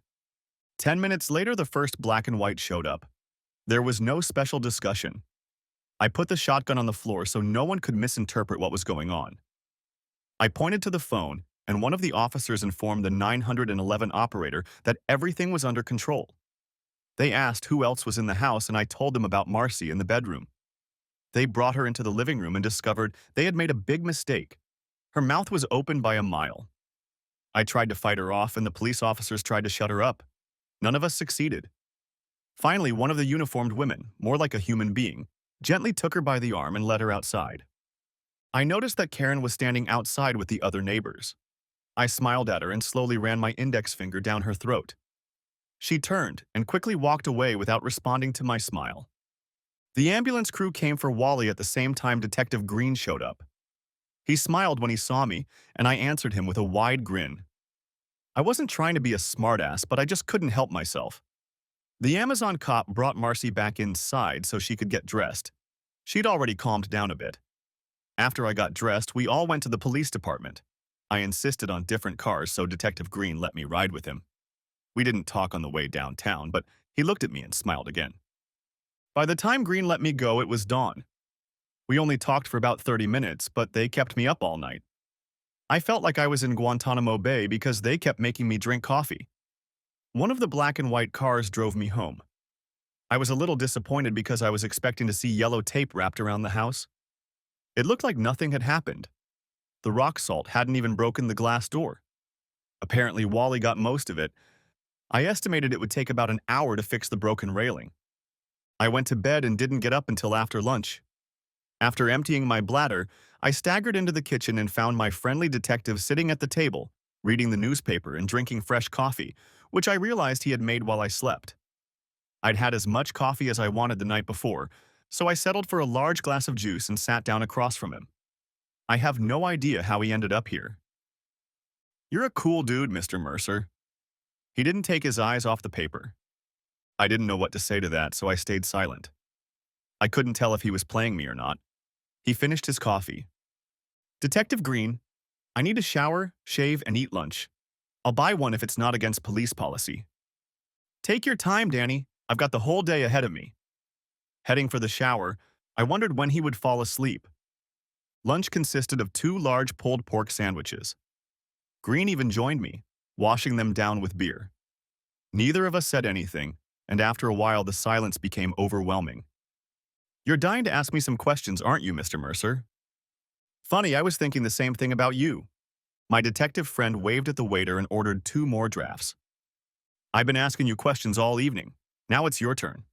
10 minutes later, the first black and white showed up. There was no special discussion. I put the shotgun on the floor so no one could misinterpret what was going on. I pointed to the phone, and one of the officers informed the 911 operator that everything was under control. They asked who else was in the house, and I told them about Marcy in the bedroom. They brought her into the living room and discovered they had made a big mistake. Her mouth was open by a mile. I tried to fight her off, and the police officers tried to shut her up. None of us succeeded. Finally, one of the uniformed women, more like a human being, gently took her by the arm and led her outside. I noticed that Karen was standing outside with the other neighbors. I smiled at her and slowly ran my index finger down her throat. She turned and quickly walked away without responding to my smile. The ambulance crew came for Wally at the same time Detective Green showed up. He smiled when he saw me, and I answered him with a wide grin. I wasn't trying to be a smartass, but I just couldn't help myself. The Amazon cop brought Marcy back inside so she could get dressed. She'd already calmed down a bit. After I got dressed, we all went to the police department. I insisted on different cars, so Detective Green let me ride with him. We didn't talk on the way downtown, but he looked at me and smiled again. By the time Green let me go, it was dawn. We only talked for about 30 minutes, but they kept me up all night. I felt like I was in Guantanamo Bay because they kept making me drink coffee. One of the black and white cars drove me home. I was a little disappointed because I was expecting to see yellow tape wrapped around the house. It looked like nothing had happened. The rock salt hadn't even broken the glass door. Apparently, Wally got most of it. I estimated it would take about an hour to fix the broken railing. I went to bed and didn't get up until after lunch. After emptying my bladder, I staggered into the kitchen and found my friendly detective sitting at the table, reading the newspaper and drinking fresh coffee, which I realized he had made while I slept. I'd had as much coffee as I wanted the night before, so I settled for a large glass of juice and sat down across from him. I have no idea how he ended up here. "You're a cool dude, Mr. Mercer." He didn't take his eyes off the paper. I didn't know what to say to that, so I stayed silent. I couldn't tell if he was playing me or not. He finished his coffee. "Detective Green, I need a shower, shave, and eat lunch. I'll buy one if it's not against police policy." "Take your time, Danny. I've got the whole day ahead of me." Heading for the shower, I wondered when he would fall asleep. Lunch consisted of 2 large pulled pork sandwiches. Green even joined me, washing them down with beer. Neither of us said anything, and after a while the silence became overwhelming. "You're dying to ask me some questions, aren't you, Mr. Mercer?" "Funny, I was thinking the same thing about you." My detective friend waved at the waiter and ordered 2 more drafts. "I've been asking you questions all evening. Now it's your turn."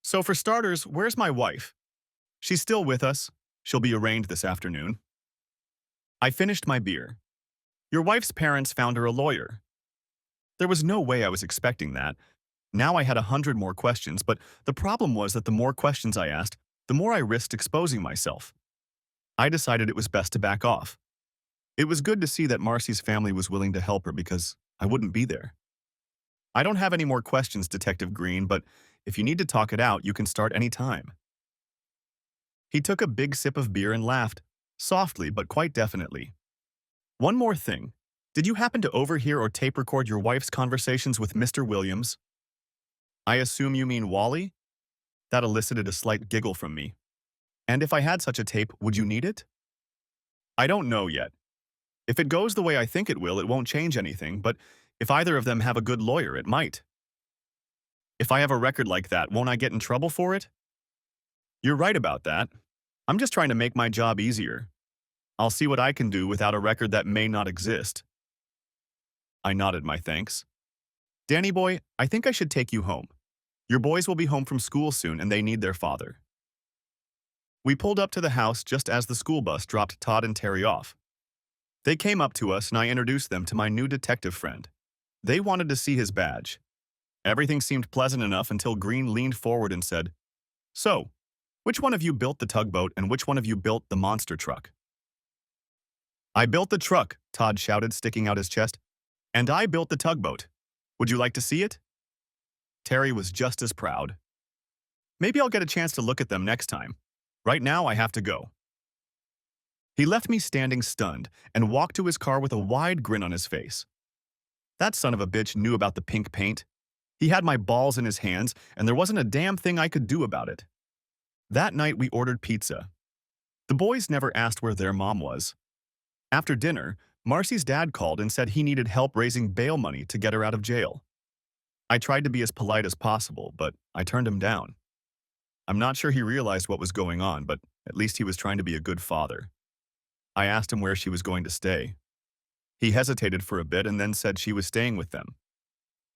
"So for starters, where's my wife?" "She's still with us. She'll be arraigned this afternoon." I finished my beer. "Your wife's parents found her a lawyer." There was no way I was expecting that. Now I had 100 more questions, but the problem was that the more questions I asked, the more I risked exposing myself. I decided it was best to back off. It was good to see that Marcy's family was willing to help her because I wouldn't be there. "I don't have any more questions, Detective Green, but if you need to talk it out, you can start any time." He took a big sip of beer and laughed, softly but quite definitely. "One more thing. Did you happen to overhear or tape record your wife's conversations with Mr. Williams?" "I assume you mean Wally?" That elicited a slight giggle from me. "And if I had such a tape, would you need it?" "I don't know yet. If it goes the way I think it won't change anything, but if either of them have a good lawyer, it might." "If I have a record like that, won't I get in trouble for it?" "You're right about that. I'm just trying to make my job easier. I'll see what I can do without a record that may not exist." I nodded my thanks. Danny boy, I think I should take you home. Your boys will be home from school soon and they need their father. We pulled up to the house just as the school bus dropped Todd and Terry off. They came up to us and I introduced them to my new detective friend. They wanted to see his badge. Everything seemed pleasant enough until Green leaned forward and said, "So, which one of you built the tugboat and which one of you built the monster truck?" "I built the truck," Todd shouted, sticking out his chest. "And I built the tugboat. Would you like to see it?" Terry was just as proud. "Maybe I'll get a chance to look at them next time. Right now, I have to go." He left me standing stunned and walked to his car with a wide grin on his face. That son of a bitch knew about the pink paint. He had my balls in his hands, and there wasn't a damn thing I could do about it. That night, we ordered pizza. The boys never asked where their mom was. After dinner, Marcy's dad called and said he needed help raising bail money to get her out of jail. I tried to be as polite as possible, but I turned him down. I'm not sure he realized what was going on, but at least he was trying to be a good father. I asked him where she was going to stay. He hesitated for a bit and then said she was staying with them.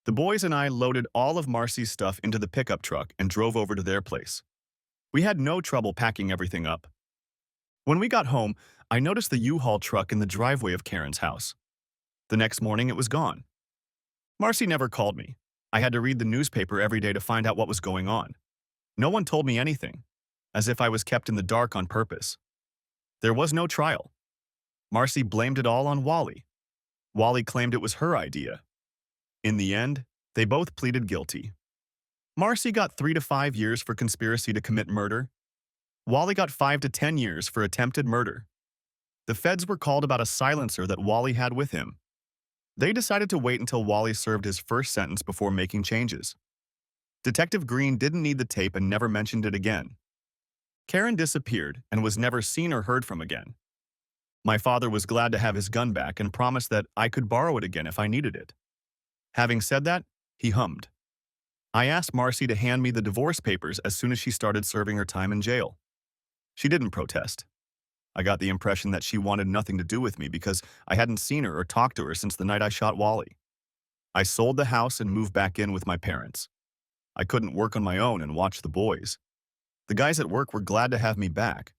The boys and I loaded all of Marcy's stuff into the pickup truck and drove over to their place. We had no trouble packing everything up. When we got home, I noticed the U-Haul truck in the driveway of Karen's house. The next morning, it was gone. Marcy never called me. I had to read the newspaper every day to find out what was going on. No one told me anything, as if I was kept in the dark on purpose. There was no trial. Marcy blamed it all on Wally. Wally claimed it was her idea. In the end, they both pleaded guilty. Marcy got 3 to 5 years for conspiracy to commit murder. Wally got 5 to 10 years for attempted murder. The feds were called about a silencer that Wally had with him. They decided to wait until Wally served his first sentence before making changes. Detective Green didn't need the tape and never mentioned it again. Karen disappeared and was never seen or heard from again. My father was glad to have his gun back and promised that I could borrow it again if I needed it. Having said that, he hummed. I asked Marcy to hand me the divorce papers as soon as she started serving her time in jail. She didn't protest. I got the impression that she wanted nothing to do with me because I hadn't seen her or talked to her since the night I shot Wally. I sold the house and moved back in with my parents. I couldn't work on my own and watch the boys. The guys at work were glad to have me back.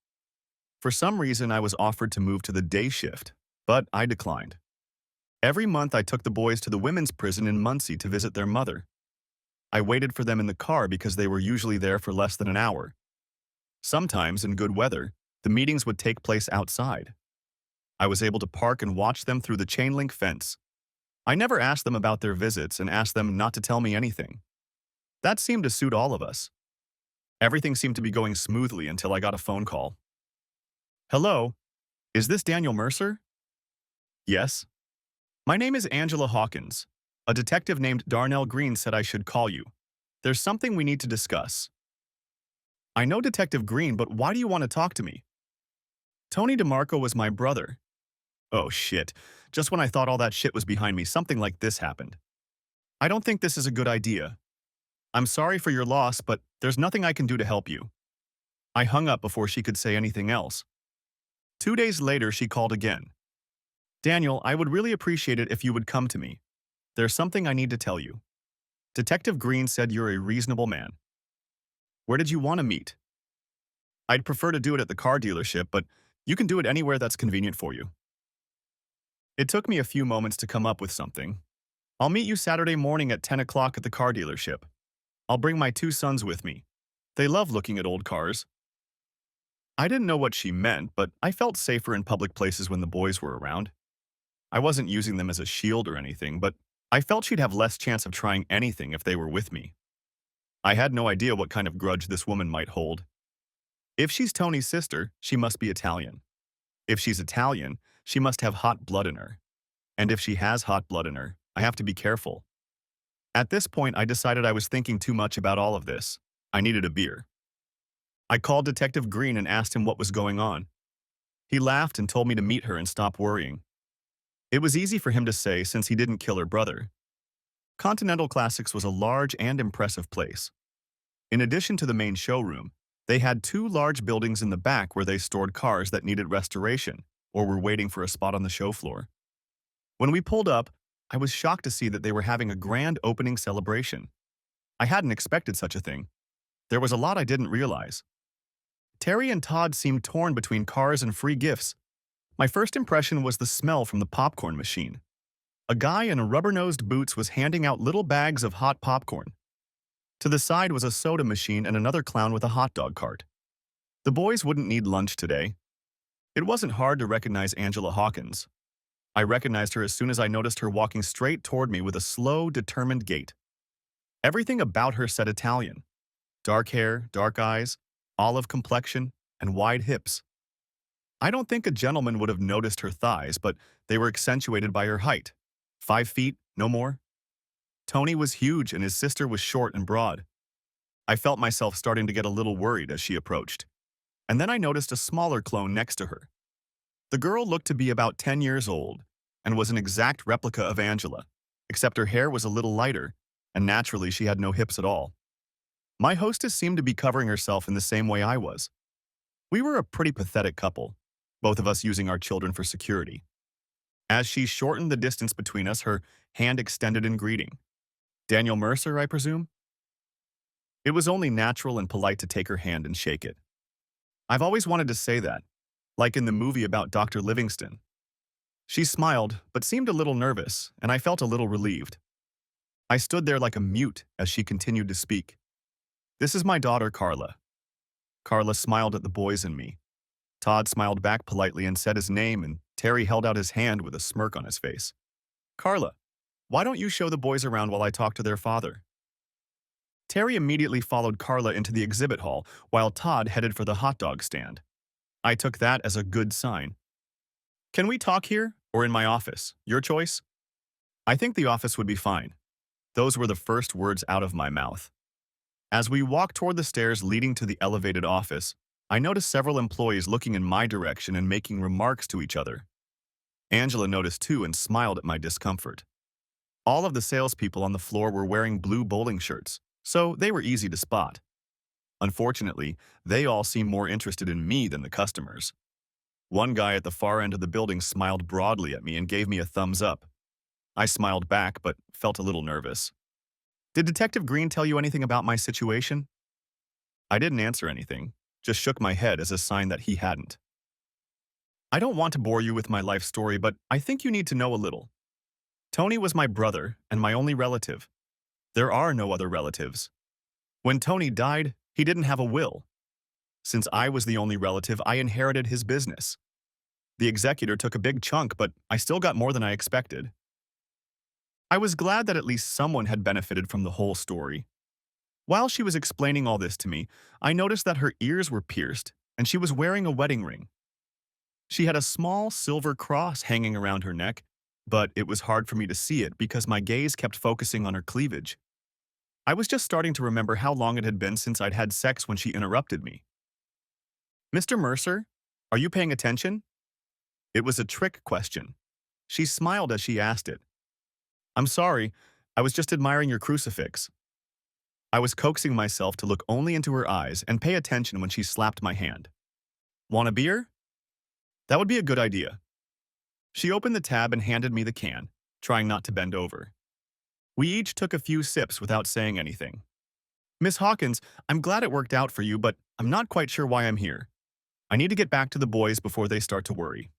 For some reason, I was offered to move to the day shift, but I declined. Every month, I took the boys to the women's prison in Muncie to visit their mother. I waited for them in the car because they were usually there for less than an hour. Sometimes, in good weather, the meetings would take place outside. I was able to park and watch them through the chain-link fence. I never asked them about their visits and asked them not to tell me anything. That seemed to suit all of us. Everything seemed to be going smoothly until I got a phone call. "Hello, is this Daniel Mercer?" "Yes." "My name is Angela Hawkins. A detective named Darnell Green said I should call you. There's something we need to discuss." "I know Detective Green, but why do you want to talk to me?" "Tony DeMarco was my brother." "Oh shit, just when I thought all that shit was behind me, something like this happened. I don't think this is a good idea. I'm sorry for your loss, but there's nothing I can do to help you." I hung up before she could say anything else. 2 days later, she called again. "Daniel, I would really appreciate it if you would come to me. There's something I need to tell you. Detective Green said you're a reasonable man." "Where did you want to meet?" "I'd prefer to do it at the car dealership, but you can do it anywhere that's convenient for you." It took me a few moments to come up with something. "I'll meet you Saturday morning at 10 o'clock at the car dealership. I'll bring my 2 sons with me. They love looking at old cars." I didn't know what she meant, but I felt safer in public places when the boys were around. I wasn't using them as a shield or anything, but I felt she'd have less chance of trying anything if they were with me. I had no idea what kind of grudge this woman might hold. If she's Tony's sister, she must be Italian. If she's Italian, she must have hot blood in her. And if she has hot blood in her, I have to be careful. At this point, I decided I was thinking too much about all of this. I needed a beer. I called Detective Green and asked him what was going on. He laughed and told me to meet her and stop worrying. It was easy for him to say since he didn't kill her brother. Continental Classics was a large and impressive place. In addition to the main showroom, they had 2 large buildings in the back where they stored cars that needed restoration or were waiting for a spot on the show floor. When we pulled up, I was shocked to see that they were having a grand opening celebration. I hadn't expected such a thing. There was a lot I didn't realize. Terry and Todd seemed torn between cars and free gifts. My first impression was the smell from the popcorn machine. A guy in rubber-nosed boots was handing out little bags of hot popcorn. To the side was a soda machine and another clown with a hot dog cart. The boys wouldn't need lunch today. It wasn't hard to recognize Angela Hawkins. I recognized her as soon as I noticed her walking straight toward me with a slow, determined gait. Everything about her said Italian. Dark hair, dark eyes, olive complexion, and wide hips. I don't think a gentleman would have noticed her thighs, but they were accentuated by her height. 5 feet, no more. Tony was huge and his sister was short and broad. I felt myself starting to get a little worried as she approached. And then I noticed a smaller clone next to her. The girl looked to be about 10 years old and was an exact replica of Angela, except her hair was a little lighter, and naturally she had no hips at all. My hostess seemed to be covering herself in the same way I was. We were a pretty pathetic couple, both of us using our children for security. As she shortened the distance between us, her hand extended in greeting. Daniel Mercer, I presume? It was only natural and polite to take her hand and shake it. I've always wanted to say that, like in the movie about Dr. Livingston. She smiled, but seemed a little nervous, and I felt a little relieved. I stood there like a mute as she continued to speak. This is my daughter, Carla. Carla smiled at the boys and me. Todd smiled back politely and said his name, and Terry held out his hand with a smirk on his face. Carla, why don't you show the boys around while I talk to their father? Terry immediately followed Carla into the exhibit hall, while Todd headed for the hot dog stand. I took that as a good sign. Can we talk here, or in my office? Your choice? I think the office would be fine. Those were the first words out of my mouth. As we walked toward the stairs leading to the elevated office, I noticed several employees looking in my direction and making remarks to each other. Angela noticed too and smiled at my discomfort. All of the salespeople on the floor were wearing blue bowling shirts, so they were easy to spot. Unfortunately, they all seemed more interested in me than the customers. One guy at the far end of the building smiled broadly at me and gave me a thumbs up. I smiled back, but felt a little nervous. Did Detective Green tell you anything about my situation? I didn't answer anything, just shook my head as a sign that he hadn't. I don't want to bore you with my life story, but I think you need to know a little. Tony was my brother and my only relative. There are no other relatives. When Tony died, he didn't have a will. Since I was the only relative, I inherited his business. The executor took a big chunk, but I still got more than I expected. I was glad that at least someone had benefited from the whole story. While she was explaining all this to me, I noticed that her ears were pierced and she was wearing a wedding ring. She had a small silver cross hanging around her neck, but it was hard for me to see it because my gaze kept focusing on her cleavage. I was just starting to remember how long it had been since I'd had sex when she interrupted me. Mr. Mercer, are you paying attention? It was a trick question. She smiled as she asked it. I'm sorry, I was just admiring your crucifix. I was coaxing myself to look only into her eyes and pay attention when she slapped my hand. Want a beer? That would be a good idea. She opened the tab and handed me the can, trying not to bend over. We each took a few sips without saying anything. Miss Hawkins, I'm glad it worked out for you, but I'm not quite sure why I'm here. I need to get back to the boys before they start to worry.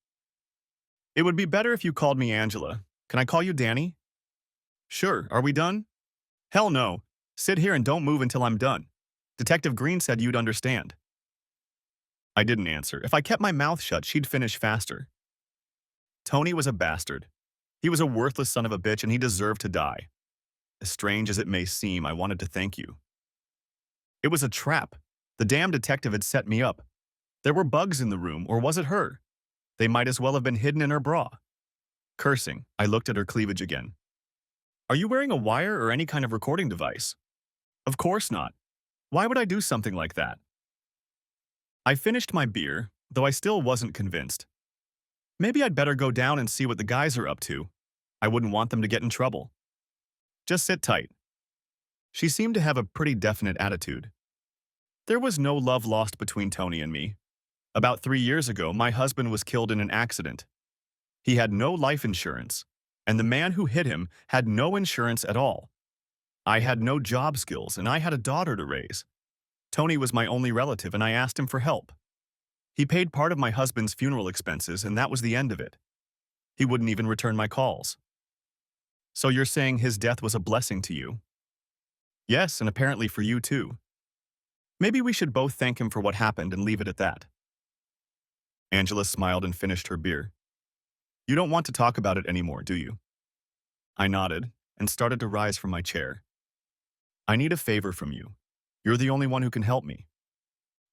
It would be better if you called me Angela. Can I call you Danny? Sure, are we done? Hell no. Sit here and don't move until I'm done. Detective Green said you'd understand. I didn't answer. If I kept my mouth shut, she'd finish faster. Tony was a bastard. He was a worthless son of a bitch and he deserved to die. As strange as it may seem, I wanted to thank you. It was a trap. The damn detective had set me up. There were bugs in the room, or was it her? They might as well have been hidden in her bra. Cursing, I looked at her cleavage again. Are you wearing a wire or any kind of recording device? Of course not. Why would I do something like that? I finished my beer, though I still wasn't convinced. Maybe I'd better go down and see what the guys are up to. I wouldn't want them to get in trouble. Just sit tight. She seemed to have a pretty definite attitude. There was no love lost between Tony and me. About 3 years ago, my husband was killed in an accident. He had no life insurance, and the man who hit him had no insurance at all. I had no job skills, and I had a daughter to raise. Tony was my only relative, and I asked him for help. He paid part of my husband's funeral expenses, and that was the end of it. He wouldn't even return my calls. So you're saying his death was a blessing to you? Yes, and apparently for you too. Maybe we should both thank him for what happened and leave it at that. Angela smiled and finished her beer. You don't want to talk about it anymore, do you? I nodded and started to rise from my chair. I need a favor from you. You're the only one who can help me.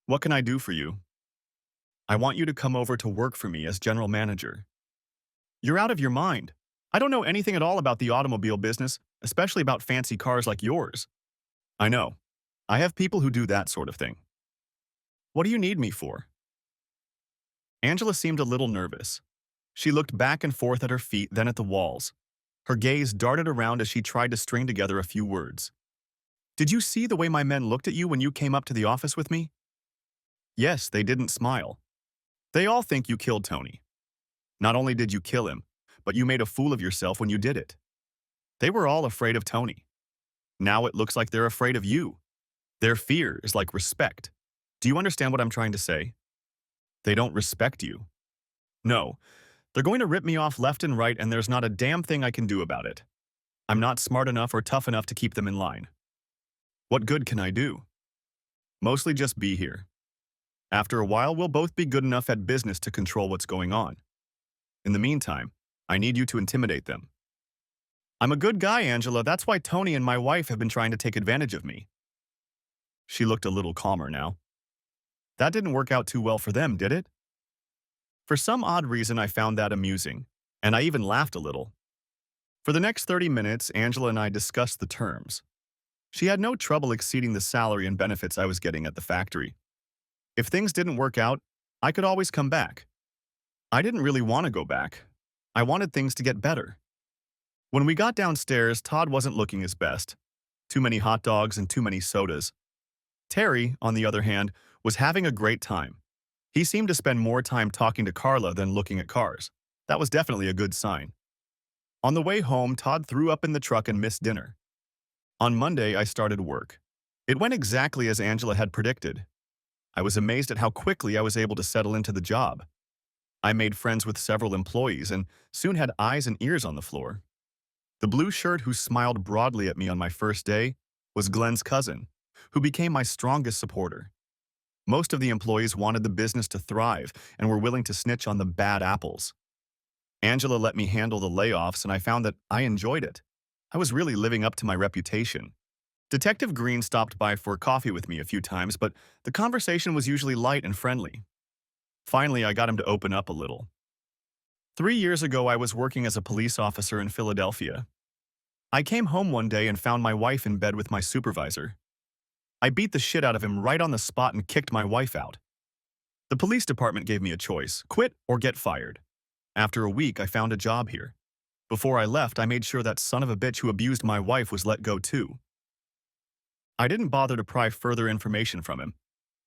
What can I do for you? I want you to come over to work for me as general manager. You're out of your mind. I don't know anything at all about the automobile business, especially about fancy cars like yours. I know. I have people who do that sort of thing. What do you need me for? Angela seemed a little nervous. She looked back and forth at her feet, then at the walls. Her gaze darted around as she tried to string together a few words. Did you see the way my men looked at you when you came up to the office with me? Yes, they didn't smile. They all think you killed Tony. Not only did you kill him, but you made a fool of yourself when you did it. They were all afraid of Tony. Now it looks like they're afraid of you. Their fear is like respect. Do you understand what I'm trying to say? They don't respect you. No, they're going to rip me off left and right, and there's not a damn thing I can do about it. I'm not smart enough or tough enough to keep them in line. What good can I do? Mostly just be here. After a while, we'll both be good enough at business to control what's going on. In the meantime, I need you to intimidate them. I'm a good guy, Angela. That's why Tony and my wife have been trying to take advantage of me. She looked a little calmer now. That didn't work out too well for them, did it? For some odd reason, I found that amusing, and I even laughed a little. For the next 30 minutes, Angela and I discussed the terms. She had no trouble exceeding the salary and benefits I was getting at the factory. If things didn't work out, I could always come back. I didn't really want to go back. I wanted things to get better. When we got downstairs, Todd wasn't looking his best. Too many hot dogs and too many sodas. Terry, on the other hand, was having a great time. He seemed to spend more time talking to Carla than looking at cars. That was definitely a good sign. On the way home, Todd threw up in the truck and missed dinner. On Monday, I started work. It went exactly as Angela had predicted. I was amazed at how quickly I was able to settle into the job. I made friends with several employees and soon had eyes and ears on the floor. The blue shirt who smiled broadly at me on my first day was Glenn's cousin, who became my strongest supporter. Most of the employees wanted the business to thrive and were willing to snitch on the bad apples. Angela let me handle the layoffs, and I found that I enjoyed it. I was really living up to my reputation. Detective Green stopped by for coffee with me a few times, but the conversation was usually light and friendly. Finally, I got him to open up a little. 3 years ago, I was working as a police officer in Philadelphia. I came home one day and found my wife in bed with my supervisor. I beat the shit out of him right on the spot and kicked my wife out. The police department gave me a choice: quit or get fired. After a week, I found a job here. Before I left, I made sure that son of a bitch who abused my wife was let go too. I didn't bother to pry further information from him.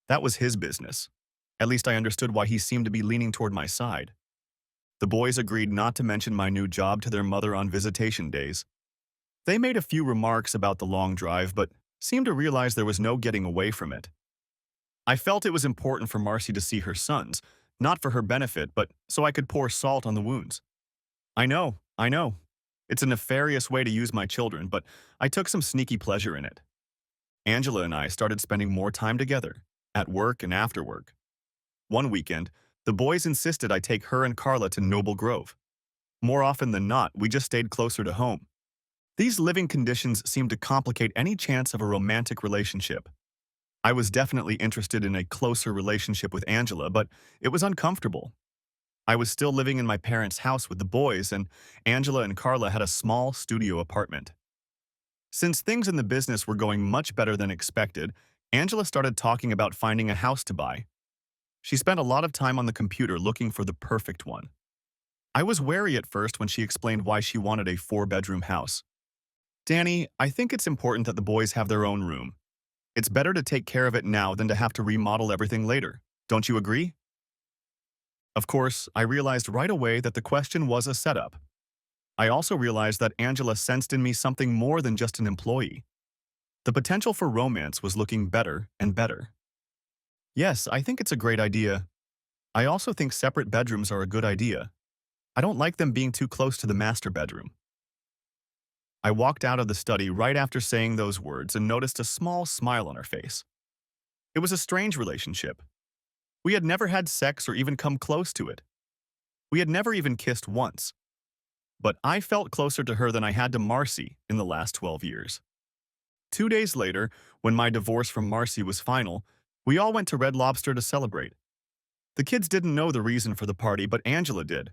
That was his business. At least I understood why he seemed to be leaning toward my side. The boys agreed not to mention my new job to their mother on visitation days. They made a few remarks about the long drive, but seemed to realize there was no getting away from it. I felt it was important for Marcy to see her sons, not for her benefit, but so I could pour salt on the wounds. I know. It's a nefarious way to use my children, but I took some sneaky pleasure in it. Angela and I started spending more time together, at work and after work. One weekend, the boys insisted I take her and Carla to Noble Grove. More often than not, we just stayed closer to home. These living conditions seemed to complicate any chance of a romantic relationship. I was definitely interested in a closer relationship with Angela, but it was uncomfortable. I was still living in my parents' house with the boys, and Angela and Carla had a small studio apartment. Since things in the business were going much better than expected, Angela started talking about finding a house to buy. She spent a lot of time on the computer looking for the perfect one. I was wary at first when she explained why she wanted a 4-bedroom house. Danny, I think it's important that the boys have their own room. It's better to take care of it now than to have to remodel everything later. Don't you agree? Of course, I realized right away that the question was a setup. I also realized that Angela sensed in me something more than just an employee. The potential for romance was looking better and better. Yes, I think it's a great idea. I also think separate bedrooms are a good idea. I don't like them being too close to the master bedroom. I walked out of the study right after saying those words and noticed a small smile on her face. It was a strange relationship. We had never had sex or even come close to it. We had never even kissed once. But I felt closer to her than I had to Marcy in the last 12 years. 2 days later, when my divorce from Marcy was final, we all went to Red Lobster to celebrate. The kids didn't know the reason for the party, but Angela did.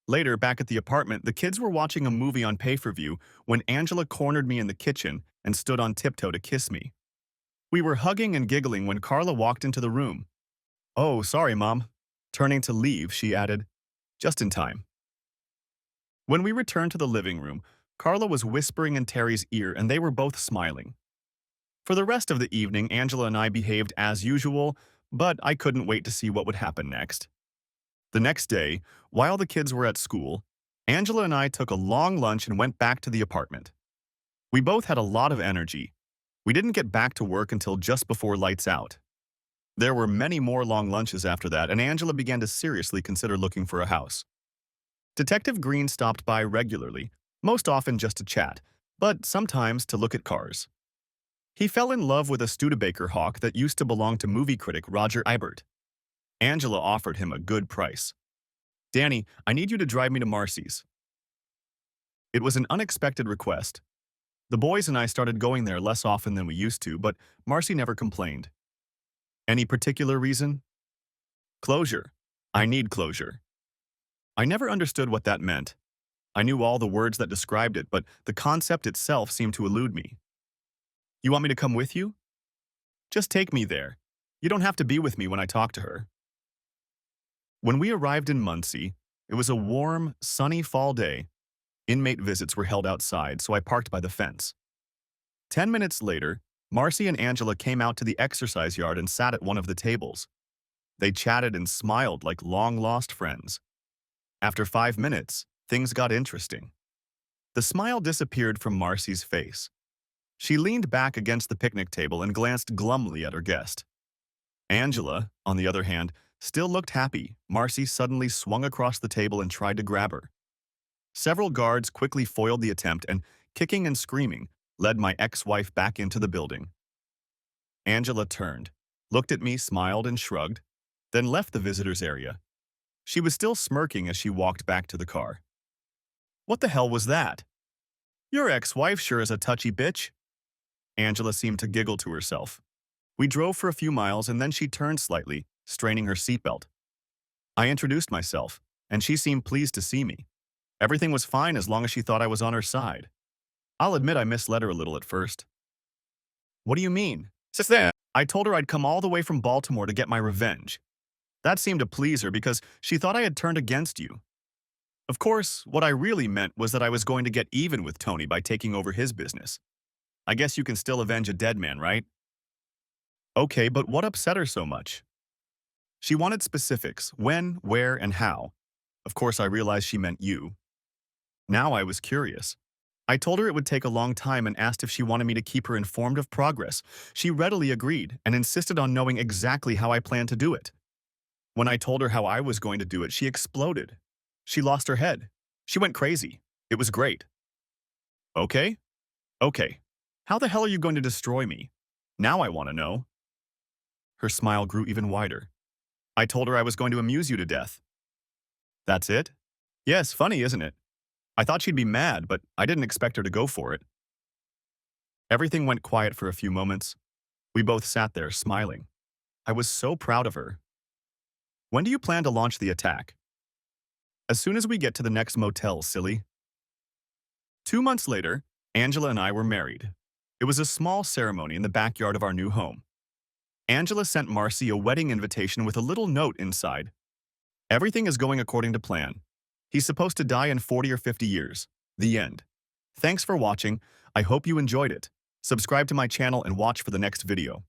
Later, back at the apartment, the kids were watching a movie on pay-per-view when Angela cornered me in the kitchen and stood on tiptoe to kiss me. We were hugging and giggling when Carla walked into the room. "Oh, sorry, Mom." Turning to leave, she added, "Just in time." When we returned to the living room, Carla was whispering in Terry's ear and they were both smiling. For the rest of the evening, Angela and I behaved as usual, but I couldn't wait to see what would happen next. The next day, while the kids were at school, Angela and I took a long lunch and went back to the apartment. We both had a lot of energy. We didn't get back to work until just before lights out. There were many more long lunches after that, and Angela began to seriously consider looking for a house. Detective Green stopped by regularly, most often just to chat, but sometimes to look at cars. He fell in love with a Studebaker hawk that used to belong to movie critic Roger Ebert. Angela offered him a good price. "Danny, I need you to drive me to Marcy's." It was an unexpected request. The boys and I started going there less often than we used to, but Marcy never complained. Any particular reason? Closure. I need closure. I never understood what that meant. I knew all the words that described it, but the concept itself seemed to elude me. "You want me to come with you?" "Just take me there. You don't have to be with me when I talk to her." When we arrived in Muncie, it was a warm, sunny fall day. Inmate visits were held outside, so I parked by the fence. 10 minutes later, Marcy and Angela came out to the exercise yard and sat at one of the tables. They chatted and smiled like long-lost friends. After 5 minutes, things got interesting. The smile disappeared from Marcy's face. She leaned back against the picnic table and glanced glumly at her guest. Angela, on the other hand, still looked happy. Marcy suddenly swung across the table and tried to grab her. Several guards quickly foiled the attempt and, kicking and screaming, led my ex-wife back into the building. Angela turned, looked at me, smiled and shrugged, then left the visitors area. She was still smirking as she walked back to the car. "What the hell was that?" "Your ex-wife sure is a touchy bitch." Angela seemed to giggle to herself. We drove for a few miles and then she turned slightly, straining her seatbelt. I introduced myself, and she seemed pleased to see me. Everything was fine as long as she thought I was on her side. I'll admit I misled her a little at first. "What do you mean?" "Since then, I told her I'd come all the way from Baltimore to get my revenge. That seemed to please her because she thought I had turned against you. Of course, what I really meant was that I was going to get even with Tony by taking over his business. I guess you can still avenge a dead man, right?" "Okay, but what upset her so much?" "She wanted specifics, when, where, and how. Of course, I realized she meant you. Now I was curious. I told her it would take a long time and asked if she wanted me to keep her informed of progress. She readily agreed and insisted on knowing exactly how I planned to do it. When I told her how I was going to do it, she exploded. She lost her head. She went crazy. It was great." "Okay? Okay. How the hell are you going to destroy me? Now I want to know." Her smile grew even wider. "I told her I was going to amuse you to death." "That's it?" "Yes, funny, isn't it? I thought she'd be mad, but I didn't expect her to go for it." Everything went quiet for a few moments. We both sat there, smiling. I was so proud of her. "When do you plan to launch the attack?" "As soon as we get to the next motel, silly." 2 months later, Angela and I were married. It was a small ceremony in the backyard of our new home. Angela sent Marcy a wedding invitation with a little note inside. "Everything is going according to plan. He's supposed to die in 40 or 50 years. The end." Thanks for watching. I hope you enjoyed it. Subscribe to my channel and watch for the next video.